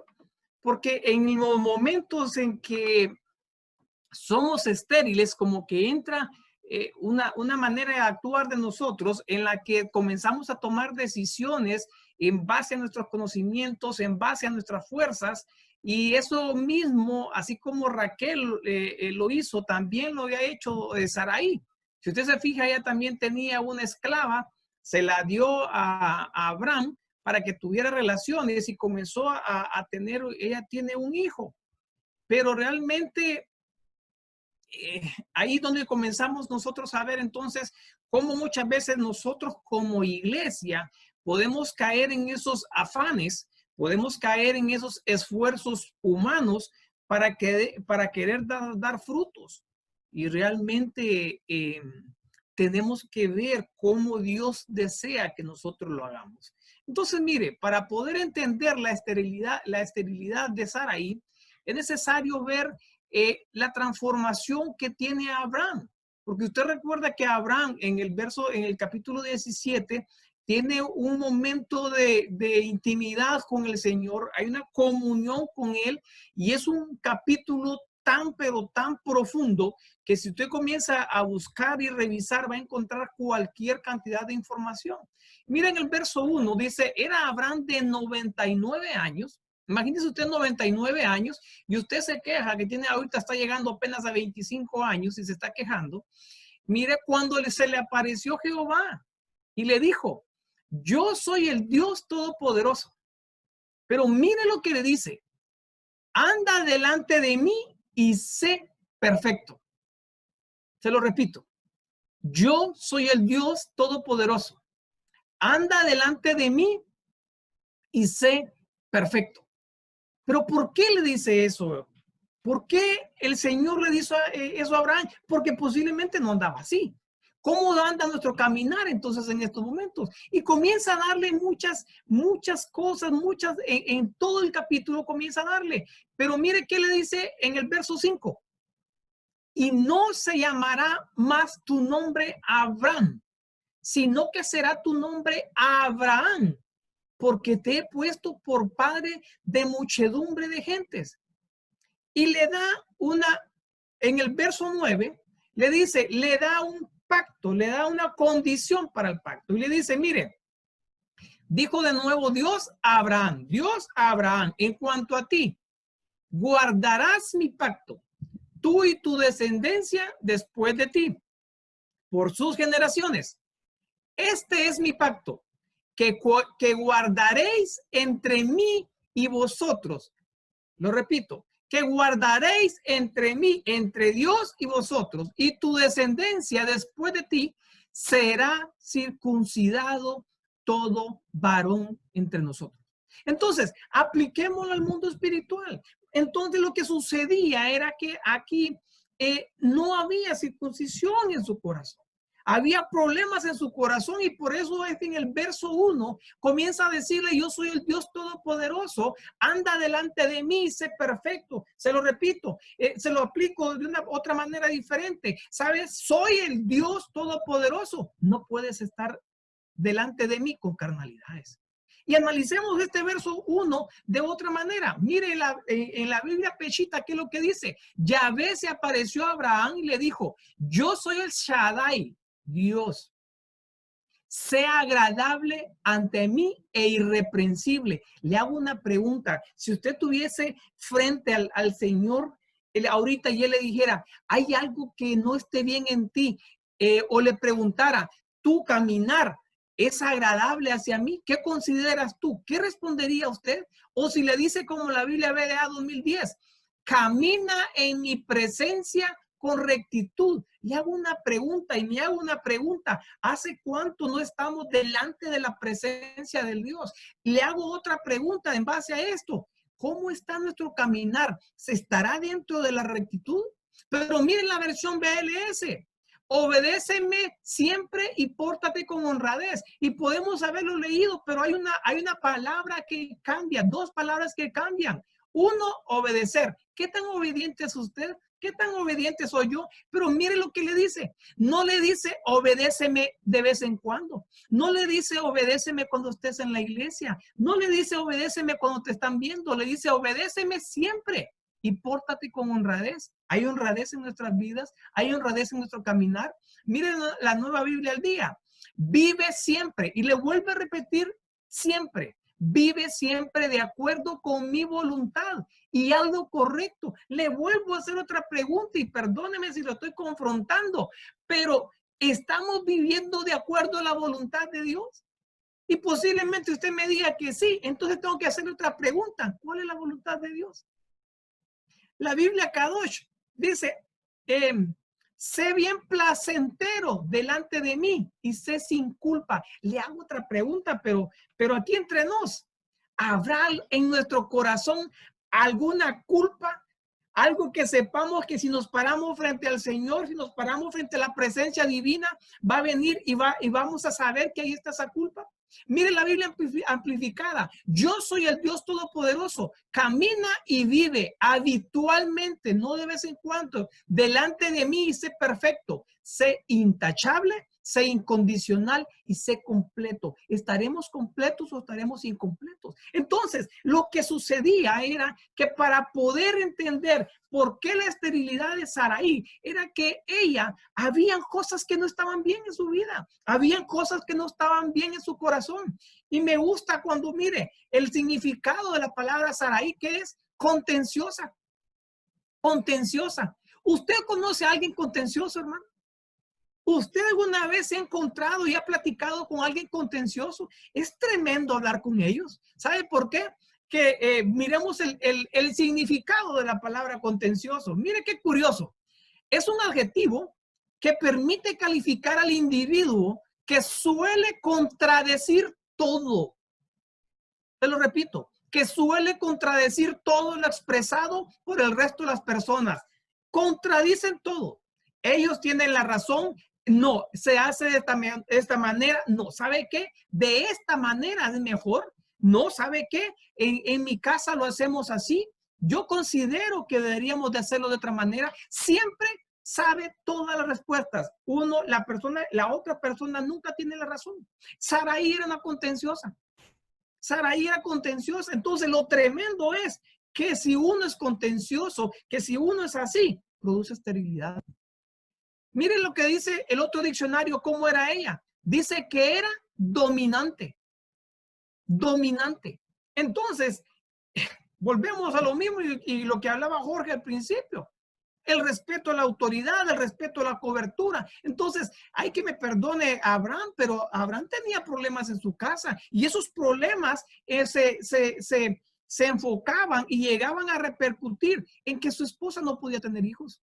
Speaker 1: porque en los momentos en que somos estériles, como que entra una manera de actuar de nosotros en la que comenzamos a tomar decisiones en base a nuestros conocimientos, en base a nuestras fuerzas, y eso mismo, así como Raquel lo hizo, también lo había hecho Sarai. Si usted se fija, ella también tenía una esclava, se la dio a Abraham para que tuviera relaciones y comenzó a tener, ella tiene un hijo, pero realmente ahí donde comenzamos nosotros a ver entonces cómo muchas veces nosotros como iglesia podemos caer en esos afanes, podemos caer en esos esfuerzos humanos para querer dar frutos. Y realmente tenemos que ver cómo Dios desea que nosotros lo hagamos. Entonces, mire, para poder entender la esterilidad de Sarai, es necesario ver la transformación que tiene Abraham. Porque usted recuerda que Abraham en el capítulo 17 tiene un momento de intimidad con el Señor, hay una comunión con Él y es un capítulo tan, pero tan profundo que si usted comienza a buscar y revisar va a encontrar cualquier cantidad de información. Miren el verso 1, dice, era Abraham de 99 años. Imagínese usted 99 años y usted se queja que ahorita está llegando apenas a 25 años y se está quejando. Mire cuando se le apareció Jehová y le dijo, yo soy el Dios Todopoderoso. Pero mire lo que le dice, anda delante de mí y sé perfecto. Se lo repito, yo soy el Dios Todopoderoso. Anda delante de mí y sé perfecto. Pero ¿por qué le dice eso? ¿Por qué el Señor le dijo eso a Abraham? Porque posiblemente no andaba así. ¿Cómo anda nuestro caminar entonces en estos momentos? Y comienza a darle muchas cosas, en todo el capítulo comienza a darle. Pero mire qué le dice en el verso 5. Y no se llamará más tu nombre Abraham, sino que será tu nombre Abraham, porque te he puesto por padre de muchedumbre de gentes. Y le da en el verso 9, le dice, le da un pacto, le da una condición para el pacto. Y le dice, mire, dijo de nuevo Dios a Abraham, en cuanto a ti, guardarás mi pacto, tú y tu descendencia después de ti, por sus generaciones. Este es mi pacto, que guardaréis entre mí y vosotros. Lo repito, que guardaréis entre mí, entre Dios y vosotros, y tu descendencia después de ti será circuncidado todo varón entre nosotros. Entonces, apliquémoslo al mundo espiritual. Entonces, lo que sucedía era que aquí no había circuncisión en su corazón. Había problemas en su corazón y por eso es que en el verso 1 comienza a decirle, yo soy el Dios Todopoderoso, anda delante de mí, sé perfecto. Se lo repito, se lo aplico de una otra manera diferente. ¿Sabes? Soy el Dios Todopoderoso. No puedes estar delante de mí con carnalidades. Y analicemos este verso 1 de otra manera. Mire en la Biblia Peshita, ¿qué es lo que dice? Yahvé se apareció a Abraham y le dijo, yo soy el Shaddai, Dios. Sea agradable ante mí e irreprensible. Le hago una pregunta. Si usted tuviese frente al Señor ahorita y él le dijera, hay algo que no esté bien en ti, o le preguntara, tu caminar es agradable hacia mí, ¿qué consideras tú? ¿Qué respondería usted? O si le dice como la Biblia BDA 2010, camina en mi presencia con rectitud. Le hago una pregunta y me hago una pregunta. ¿Hace cuánto no estamos delante de la presencia del Dios? Le hago otra pregunta en base a esto. ¿Cómo está nuestro caminar? ¿Se estará dentro de la rectitud? Pero miren la versión BLS. Obedéceme siempre y pórtate con honradez. Y podemos haberlo leído, pero hay una palabra que cambia, dos palabras que cambian. Uno, obedecer. ¿Qué tan obediente es usted? ¿Qué tan obediente soy yo? Pero mire lo que le dice. No le dice, obedéceme de vez en cuando. No le dice, obedéceme cuando estés en la iglesia. No le dice, obedéceme cuando te están viendo. Le dice, obedéceme siempre y pórtate con honradez. Hay honradez en nuestras vidas. Hay honradez en nuestro caminar. Miren la Nueva Biblia al día. Vive siempre. Y le vuelve a repetir siempre. Vive siempre de acuerdo con mi voluntad y algo correcto. Le vuelvo a hacer otra pregunta y perdóneme si lo estoy confrontando, pero ¿estamos viviendo de acuerdo a la voluntad de Dios? Y posiblemente usted me diga que sí, entonces tengo que hacerle otra pregunta. ¿Cuál es la voluntad de Dios? La Biblia Kadosh dice, sé bien placentero delante de mí y sé sin culpa. Le hago otra pregunta, pero aquí entre nos, ¿habrá en nuestro corazón alguna culpa? Algo que sepamos que si nos paramos frente al Señor, si nos paramos frente a la presencia divina, va a venir y vamos a saber que ahí está esa culpa. Mire la Biblia amplificada. Yo soy el Dios Todopoderoso. Camina y vive habitualmente, no de vez en cuando, delante de mí y sé perfecto. Sé intachable, sé incondicional y sé completo. ¿Estaremos completos o estaremos incompletos? Entonces, lo que sucedía era que para poder entender por qué la esterilidad de Sarai era que ella, habían cosas que no estaban bien en su vida, habían cosas que no estaban bien en su corazón. Y me gusta cuando mire el significado de la palabra Sarai, que es contenciosa. Contenciosa. ¿Usted conoce a alguien contencioso, hermano? ¿Usted alguna vez se ha encontrado y ha platicado con alguien contencioso? Es tremendo hablar con ellos. ¿Sabe por qué? Que miremos el significado de la palabra contencioso. Mire qué curioso. Es un adjetivo que permite calificar al individuo que suele contradecir todo. Te lo repito, que suele contradecir todo lo expresado por el resto de las personas. Contradicen todo. Ellos tienen la razón. No, se hace de esta manera. No, ¿sabe qué? De esta manera es mejor. No, ¿sabe qué? En mi casa lo hacemos así. Yo considero que deberíamos de hacerlo de otra manera. Siempre sabe todas las respuestas. La otra persona nunca tiene la razón. Sarai era una contenciosa. Sarai era contenciosa. Entonces, lo tremendo es que si uno es contencioso, que si uno es así, produce esterilidad. Miren lo que dice el otro diccionario, cómo era ella. Dice que era dominante. Dominante. Entonces, volvemos a lo mismo y lo que hablaba Jorge al principio. el respeto a la autoridad, el respeto a la cobertura. Entonces, hay que me perdone a Abraham, pero Abraham tenía problemas en su casa y esos problemas se enfocaban y llegaban a repercutir en que su esposa no podía tener hijos.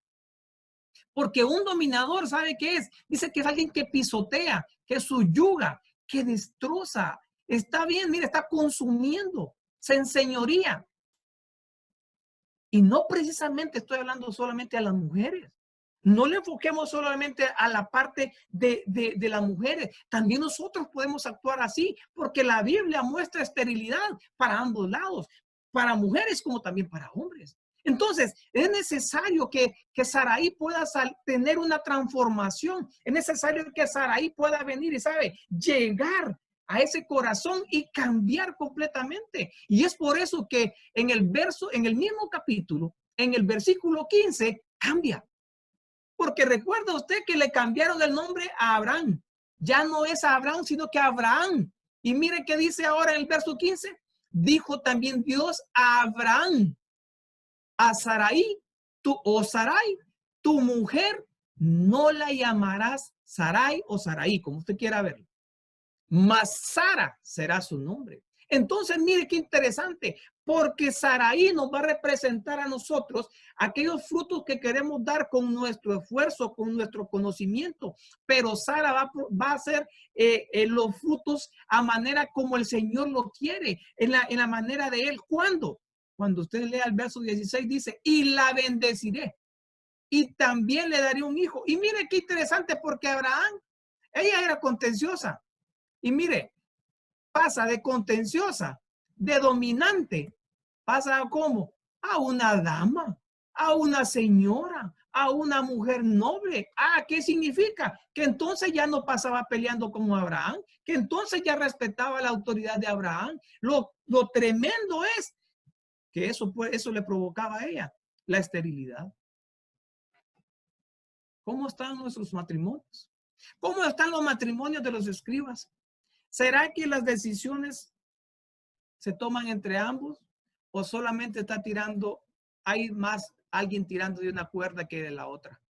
Speaker 1: Porque un dominador, ¿sabe qué es? Dice que es alguien que pisotea, que subyuga, que destroza. Está bien, mire, está consumiendo, se enseñoría. Y no precisamente estoy hablando solamente a las mujeres. No le enfoquemos solamente a la parte de las mujeres. También nosotros podemos actuar así, porque la Biblia muestra esterilidad para ambos lados, para mujeres como también para hombres. Entonces, es necesario que Saraí pueda tener una transformación. Es necesario que Saraí pueda venir y, ¿sabe? Llegar a ese corazón y cambiar completamente. Y es por eso que en el mismo capítulo, en el versículo 15, cambia. Porque recuerda usted que le cambiaron el nombre a Abraham. Ya no es Abraham, sino que Abraham. Y mire qué dice ahora en el verso 15. Dijo también Dios a Abraham, a Sarai, Sarai, tu mujer, no la llamarás Sarai o Sarai, como usted quiera verlo, mas Sara será su nombre. Entonces, mire qué interesante, porque Saraí nos va a representar a nosotros aquellos frutos que queremos dar con nuestro esfuerzo, con nuestro conocimiento, pero Sara va a hacer los frutos a manera como el Señor lo quiere, en la manera de Él. ¿Cuándo? Cuando usted lea el verso 16 dice, y la bendeciré, y también le daré un hijo. Y mire qué interesante, porque Abraham, ella era contenciosa. Y mire, pasa de contenciosa, de dominante, pasa a ¿cómo? A una dama, a una señora, a una mujer noble. ¿Qué significa? Que entonces ya no pasaba peleando como Abraham, que entonces ya respetaba la autoridad de Abraham. Lo tremendo es que eso le provocaba a ella la esterilidad. ¿Cómo están nuestros matrimonios? ¿Cómo están los matrimonios de los escribas? ¿Será que las decisiones se toman entre ambos o solamente hay más alguien tirando de una cuerda que de la otra?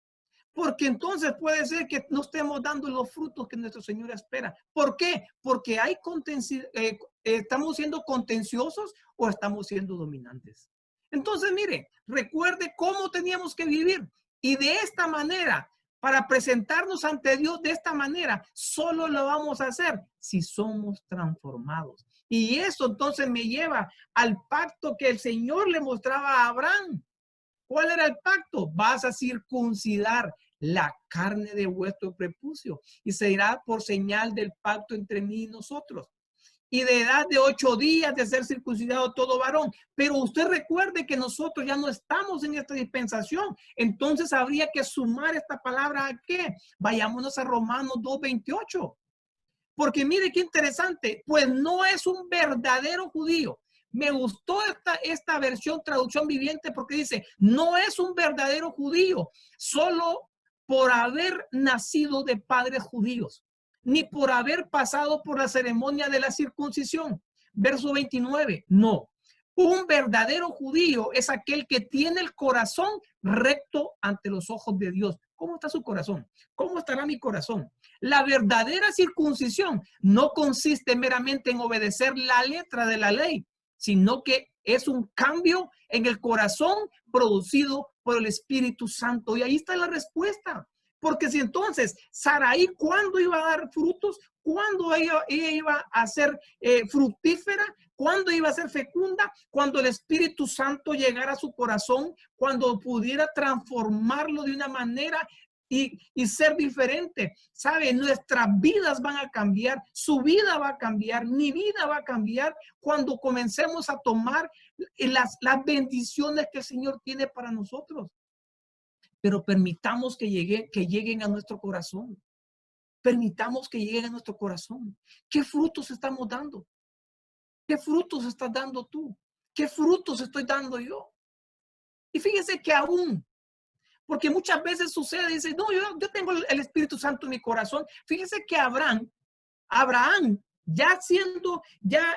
Speaker 1: Porque entonces puede ser que no estemos dando los frutos que nuestro Señor espera. ¿Por qué? Porque estamos siendo contenciosos o estamos siendo dominantes. Entonces, mire, recuerde cómo teníamos que vivir. Y de esta manera, para presentarnos ante Dios de esta manera, solo lo vamos a hacer si somos transformados. Y eso entonces me lleva al pacto que el Señor le mostraba a Abraham. ¿Cuál era el pacto? Vas a circuncidar la carne de vuestro prepucio y será por señal del pacto entre mí y nosotros. Y de edad de 8 días de ser circuncidado todo varón. Pero usted recuerde que nosotros ya no estamos en esta dispensación. Entonces habría que sumar esta palabra ¿a qué? Vayámonos a Romanos 2:28. Porque mire qué interesante, pues no es un verdadero judío. Me gustó esta versión, traducción viviente, porque dice, no es un verdadero judío, solo por haber nacido de padres judíos, ni por haber pasado por la ceremonia de la circuncisión. Verso 29, no. Un verdadero judío es aquel que tiene el corazón recto ante los ojos de Dios. ¿Cómo está su corazón? ¿Cómo estará mi corazón? La verdadera circuncisión no consiste meramente en obedecer la letra de la ley, sino que es un cambio en el corazón producido por el Espíritu Santo. Y ahí está la respuesta. Porque si entonces, Saraí, ¿cuándo iba a dar frutos? ¿Cuándo ella iba a ser fructífera? ¿Cuándo iba a ser fecunda? Cuando el Espíritu Santo llegara a su corazón, cuando pudiera transformarlo de una manera y ser diferente. ¿Sabe? Nuestras vidas van a cambiar, su vida va a cambiar, mi vida va a cambiar cuando comencemos a tomar las bendiciones que el Señor tiene para nosotros. Pero permitamos que lleguen a nuestro corazón. Permitamos que lleguen a nuestro corazón. ¿Qué frutos estamos dando? ¿Qué frutos estás dando tú? ¿Qué frutos estoy dando yo? Y fíjese que aún, porque muchas veces sucede, dice, no, yo tengo el Espíritu Santo en mi corazón. Fíjese que Abraham, ya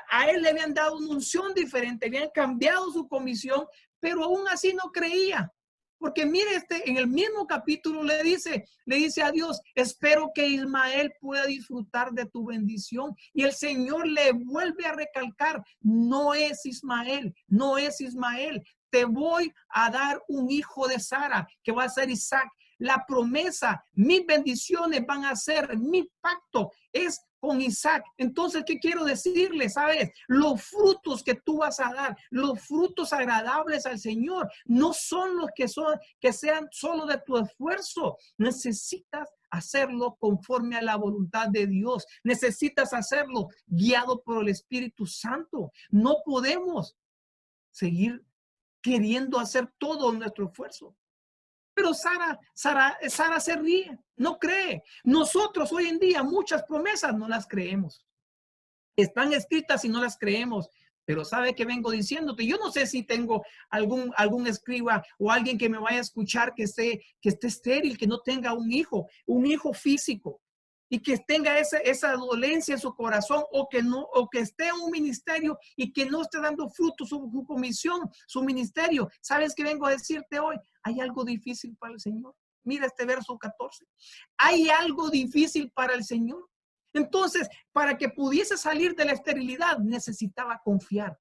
Speaker 1: a él le habían dado una unción diferente, habían cambiado su comisión, pero aún así no creía. Porque mire, en el mismo capítulo le dice a Dios, espero que Ismael pueda disfrutar de tu bendición. Y el Señor le vuelve a recalcar, no es Ismael, no es Ismael. Te voy a dar un hijo de Sara, que va a ser Isaac. La promesa, mis bendiciones van a ser, mi pacto es con Isaac. Entonces, ¿qué quiero decirle? ¿Sabes? Los frutos que tú vas a dar, los frutos agradables al Señor, no son los que sean solo de tu esfuerzo. Necesitas hacerlo conforme a la voluntad de Dios. Necesitas hacerlo guiado por el Espíritu Santo. No podemos seguir queriendo hacer todo nuestro esfuerzo. Pero Sara se ríe, no cree. Nosotros hoy en día muchas promesas no las creemos. Están escritas y no las creemos. Pero ¿sabe qué vengo diciéndote? Yo no sé si tengo algún escriba o alguien que me vaya a escuchar que esté estéril, que no tenga un hijo físico, y que tenga esa dolencia en su corazón, o que esté en un ministerio y que no esté dando frutos su comisión, su ministerio. ¿Sabes qué vengo a decirte hoy? Hay algo difícil para el Señor. Mira este verso 14. Hay algo difícil para el Señor. Entonces, para que pudiese salir de la esterilidad, necesitaba confiar.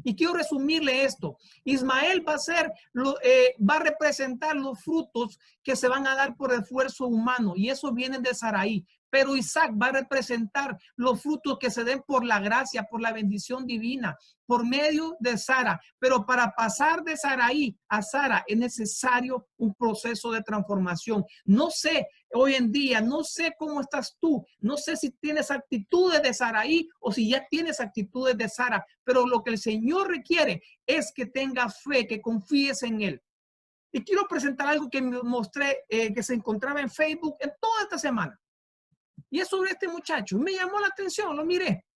Speaker 1: Y quiero resumirle esto. Ismael va a representar los frutos que se van a dar por esfuerzo humano, y eso viene de Sarai. Pero Isaac va a representar los frutos que se den por la gracia, por la bendición divina, por medio de Sara. Pero para pasar de Sarai a Sara es necesario un proceso de transformación. No sé, hoy en día, no sé cómo estás tú. No sé si tienes actitudes de Sarai o si ya tienes actitudes de Sara. Pero lo que el Señor requiere es que tengas fe, que confíes en Él. Y quiero presentar algo que me mostré, que se encontraba en Facebook en toda esta semana. Y es sobre este muchacho. Me llamó la atención, lo miré.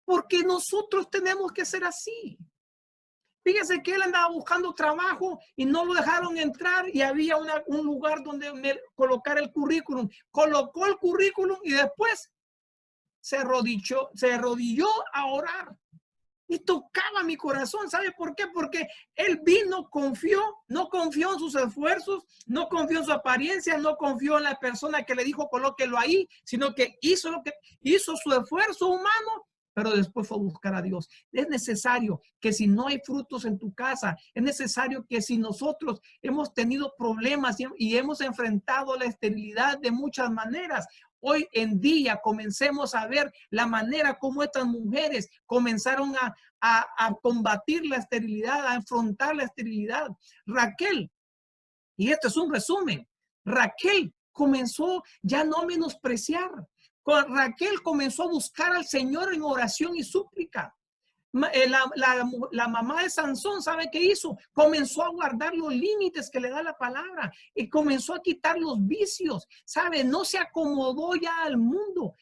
Speaker 1: Porque nosotros tenemos que ser así. Fíjese que él andaba buscando trabajo y no lo dejaron entrar, y había un lugar donde colocar el currículum. Colocó el currículum y después se arrodilló a orar. Y tocaba mi corazón. ¿Sabe por qué? Porque él no confió en sus esfuerzos, no confió en su apariencia, no confió en la persona que le dijo colóquelo ahí, sino que hizo su esfuerzo humano, pero después fue a buscar a Dios. Es necesario que si no hay frutos en tu casa, es necesario que si nosotros hemos tenido problemas y hemos enfrentado la esterilidad de muchas maneras, hoy en día comencemos a ver la manera como estas mujeres comenzaron a combatir la esterilidad, a enfrentar la esterilidad. Raquel, y esto es un resumen, Raquel comenzó ya no a menospreciar. Raquel comenzó a buscar al Señor en oración y súplica. La mamá de Sansón, ¿sabe qué hizo? Comenzó a guardar los límites que le da la palabra y comenzó a quitar los vicios, ¿sabe? No se acomodó ya al mundo.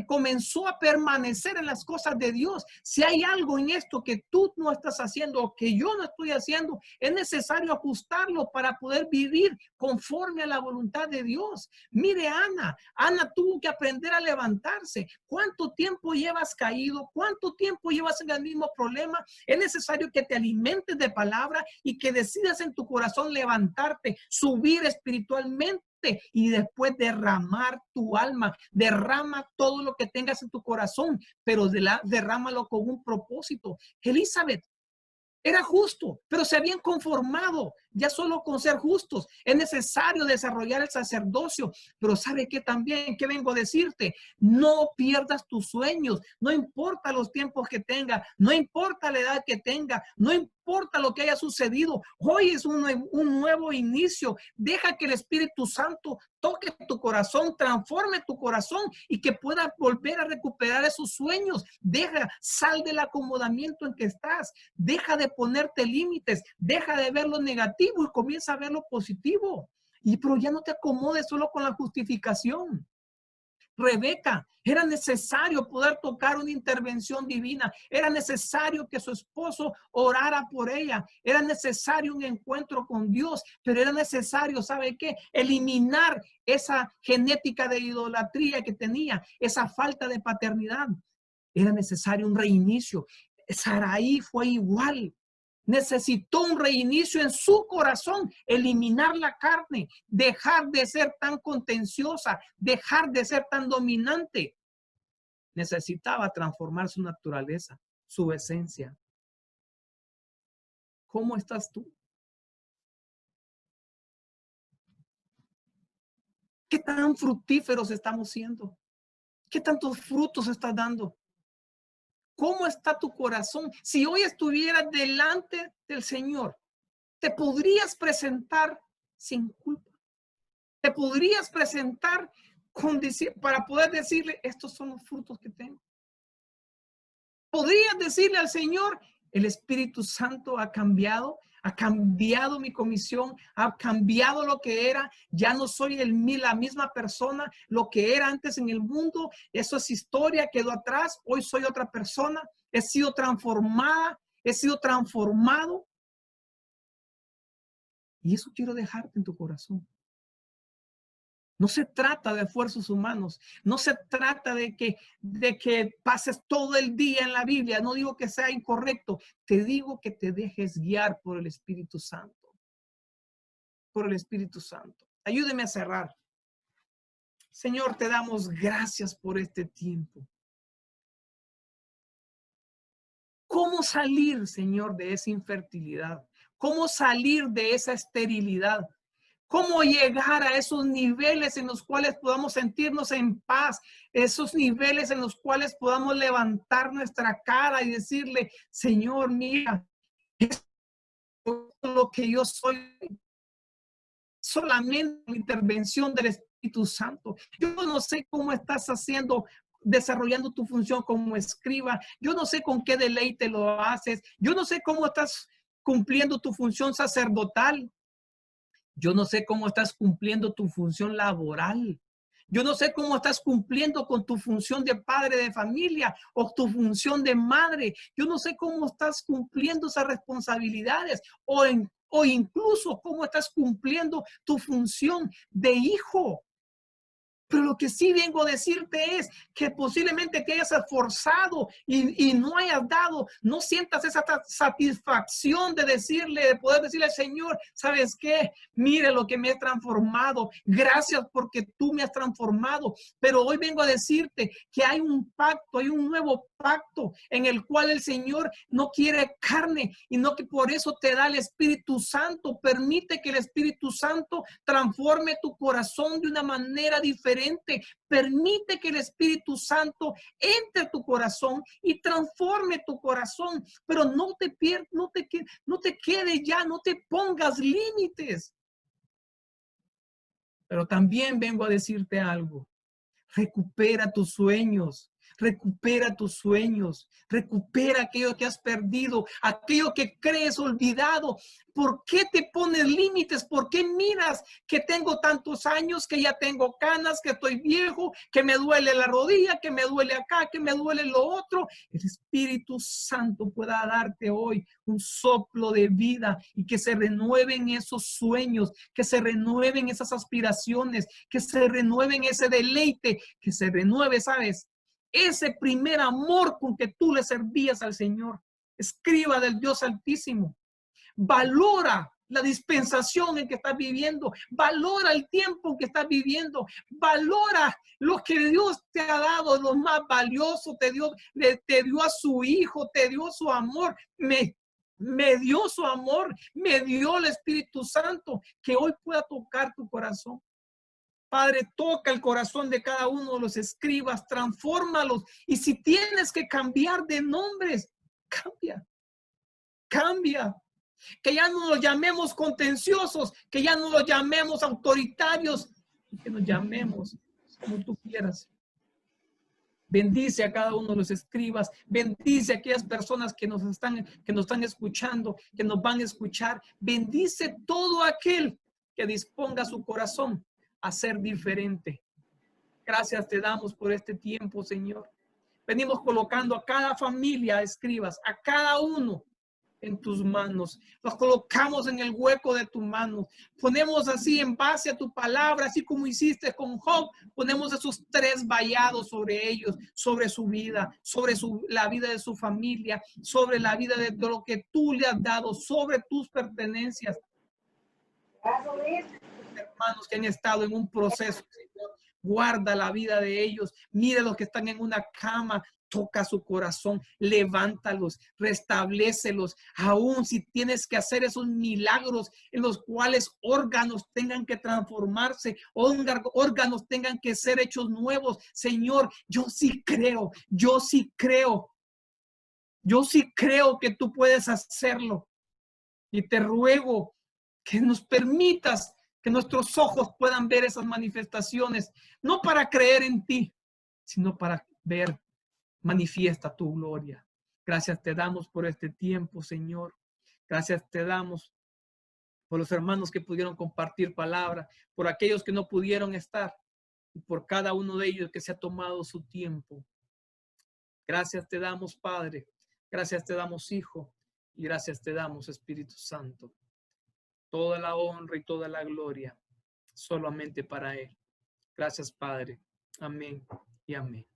Speaker 1: Comenzó a permanecer en las cosas de Dios. Si hay algo en esto que tú no estás haciendo o que yo no estoy haciendo, es necesario ajustarlo para poder vivir conforme a la voluntad de Dios. Mire, Ana tuvo que aprender a levantarse. ¿Cuánto tiempo llevas caído? ¿Cuánto tiempo llevas en el mismo problema? Es necesario que te alimentes de palabra y que decidas en tu corazón levantarte, subir espiritualmente y después derramar tu alma. Derrama todo lo que tengas en tu corazón, pero derrámalo con un propósito. Elizabeth era justo, pero se habían conformado ya solo con ser justos. Es necesario desarrollar el sacerdocio, pero ¿sabe qué también? ¿Qué vengo a decirte? No pierdas tus sueños, no importa los tiempos que tenga, no importa la edad que tenga, no importa lo que haya sucedido. Hoy es un nuevo inicio. Deja que el Espíritu Santo toque tu corazón, transforme tu corazón y que puedas volver a recuperar esos sueños. Sal del acomodamiento en que estás. Deja de ponerte límites, deja de ver lo negativo y comienza a ver lo positivo. Pero ya no te acomodes solo con la justificación. Rebeca, era necesario poder tocar una intervención divina. Era necesario que su esposo orara por ella. Era necesario un encuentro con Dios, pero era necesario, ¿sabe qué? Eliminar esa genética de idolatría que tenía, esa falta de paternidad. Era necesario un reinicio. Sarai fue igual.
Speaker 4: necesitó un reinicio en su corazón, eliminar la carne, dejar de ser tan contenciosa, dejar de ser tan dominante. Necesitaba transformar su naturaleza, su esencia. ¿Cómo estás tú? ¿Qué tan fructíferos estamos siendo? ¿Qué tantos frutos estás dando? ¿Cómo está tu corazón? Si hoy estuvieras delante del Señor, te podrías presentar sin culpa. Te podrías presentar para poder decirle, estos son los frutos que tengo. Podrías decirle al Señor, el Espíritu Santo ha cambiado mi comisión, ha cambiado lo que era, ya no soy la misma persona, lo que era antes en el mundo, eso es historia, quedó atrás, hoy soy otra persona, he sido transformada, he sido transformado. Y eso quiero dejarte en tu corazón. No se trata de esfuerzos humanos, no se trata de que pases todo el día en la Biblia, no digo que sea incorrecto, te digo que te dejes guiar por el Espíritu Santo, por el Espíritu Santo. Ayúdeme a cerrar. Señor, te damos gracias por este tiempo. ¿Cómo salir, Señor, de esa infertilidad? ¿Cómo salir de esa esterilidad? ¿Cómo llegar a esos niveles en los cuales podamos sentirnos en paz? Esos niveles en los cuales podamos levantar nuestra cara y decirle, Señor, mira, esto es lo que yo soy. Solamente la intervención del Espíritu Santo. Yo no sé cómo estás desarrollando tu función como escriba. Yo no sé con qué deleite lo haces. Yo no sé cómo estás cumpliendo tu función sacerdotal. Yo no sé cómo estás cumpliendo tu función laboral. Yo no sé cómo estás cumpliendo con tu función de padre de familia o tu función de madre. Yo no sé cómo estás cumpliendo esas responsabilidades o incluso cómo estás cumpliendo tu función de hijo. Pero lo que sí vengo a decirte es que posiblemente te hayas esforzado y no hayas dado, no sientas esa satisfacción de poder decirle al Señor, ¿sabes qué? Mire lo que me he transformado. Gracias porque tú me has transformado. Pero hoy vengo a decirte que hay un pacto, hay un nuevo pacto en el cual el Señor no quiere carne y no que por eso te da el Espíritu Santo. Permite que el Espíritu Santo transforme tu corazón de una manera diferente. Permite que el Espíritu Santo entre a tu corazón y transforme tu corazón, pero no te quede ya, no te pongas límites. Pero también vengo a decirte algo. Recupera tus sueños. Recupera tus sueños, recupera aquello que has perdido, aquello que crees olvidado. ¿Por qué te pones límites? ¿Por qué miras que tengo tantos años, que ya tengo canas, que estoy viejo, que me duele la rodilla, que me duele acá, que me duele lo otro? El Espíritu Santo pueda darte hoy un soplo de vida y que se renueven esos sueños, que se renueven esas aspiraciones, que se renueven ese deleite, que se renueve, ¿sabes? Ese primer amor con que tú le servías al Señor. Escriba del Dios Altísimo. Valora la dispensación en que estás viviendo. Valora el tiempo en que estás viviendo. Valora lo que Dios te ha dado, lo más valioso. Te dio a su Hijo, te dio su amor. Me dio su amor, me dio el Espíritu Santo, que hoy pueda tocar tu corazón. Padre, toca el corazón de cada uno de los escribas, transfórmalos. Y si tienes que cambiar de nombres, cambia. Que ya no los llamemos contenciosos, que ya no los llamemos autoritarios, que nos llamemos como tú quieras. Bendice a cada uno de los escribas, bendice a aquellas personas que nos están escuchando, que nos van a escuchar. Bendice todo aquel que disponga su corazón a ser diferente. Gracias te damos por este tiempo, Señor. Venimos colocando a cada familia, escribas, a cada uno en tus manos, los colocamos en el hueco de tu mano, ponemos así en base a tu palabra, así como hiciste con Job, ponemos esos 3 vallados sobre ellos, sobre su vida, sobre la vida de su familia, sobre la vida de lo que tú le has dado, sobre tus pertenencias. Hermanos que han estado en un proceso, Señor, guarda la vida de ellos, mire los que están en una cama, toca su corazón, levántalos, restablécelos, aún si tienes que hacer esos milagros en los cuales órganos tengan que transformarse, órganos tengan que ser hechos nuevos. Señor, yo sí creo que tú puedes hacerlo. Y te ruego que nos permitas que nuestros ojos puedan ver esas manifestaciones, no para creer en ti, sino para ver manifiesta tu gloria. Gracias te damos por este tiempo, Señor. Gracias te damos por los hermanos que pudieron compartir palabra, por aquellos que no pudieron estar y por cada uno de ellos que se ha tomado su tiempo. Gracias te damos, Padre. Gracias te damos, Hijo. Y gracias te damos, Espíritu Santo. Toda la honra y toda la gloria solamente para Él. Gracias, Padre. Amén y amén.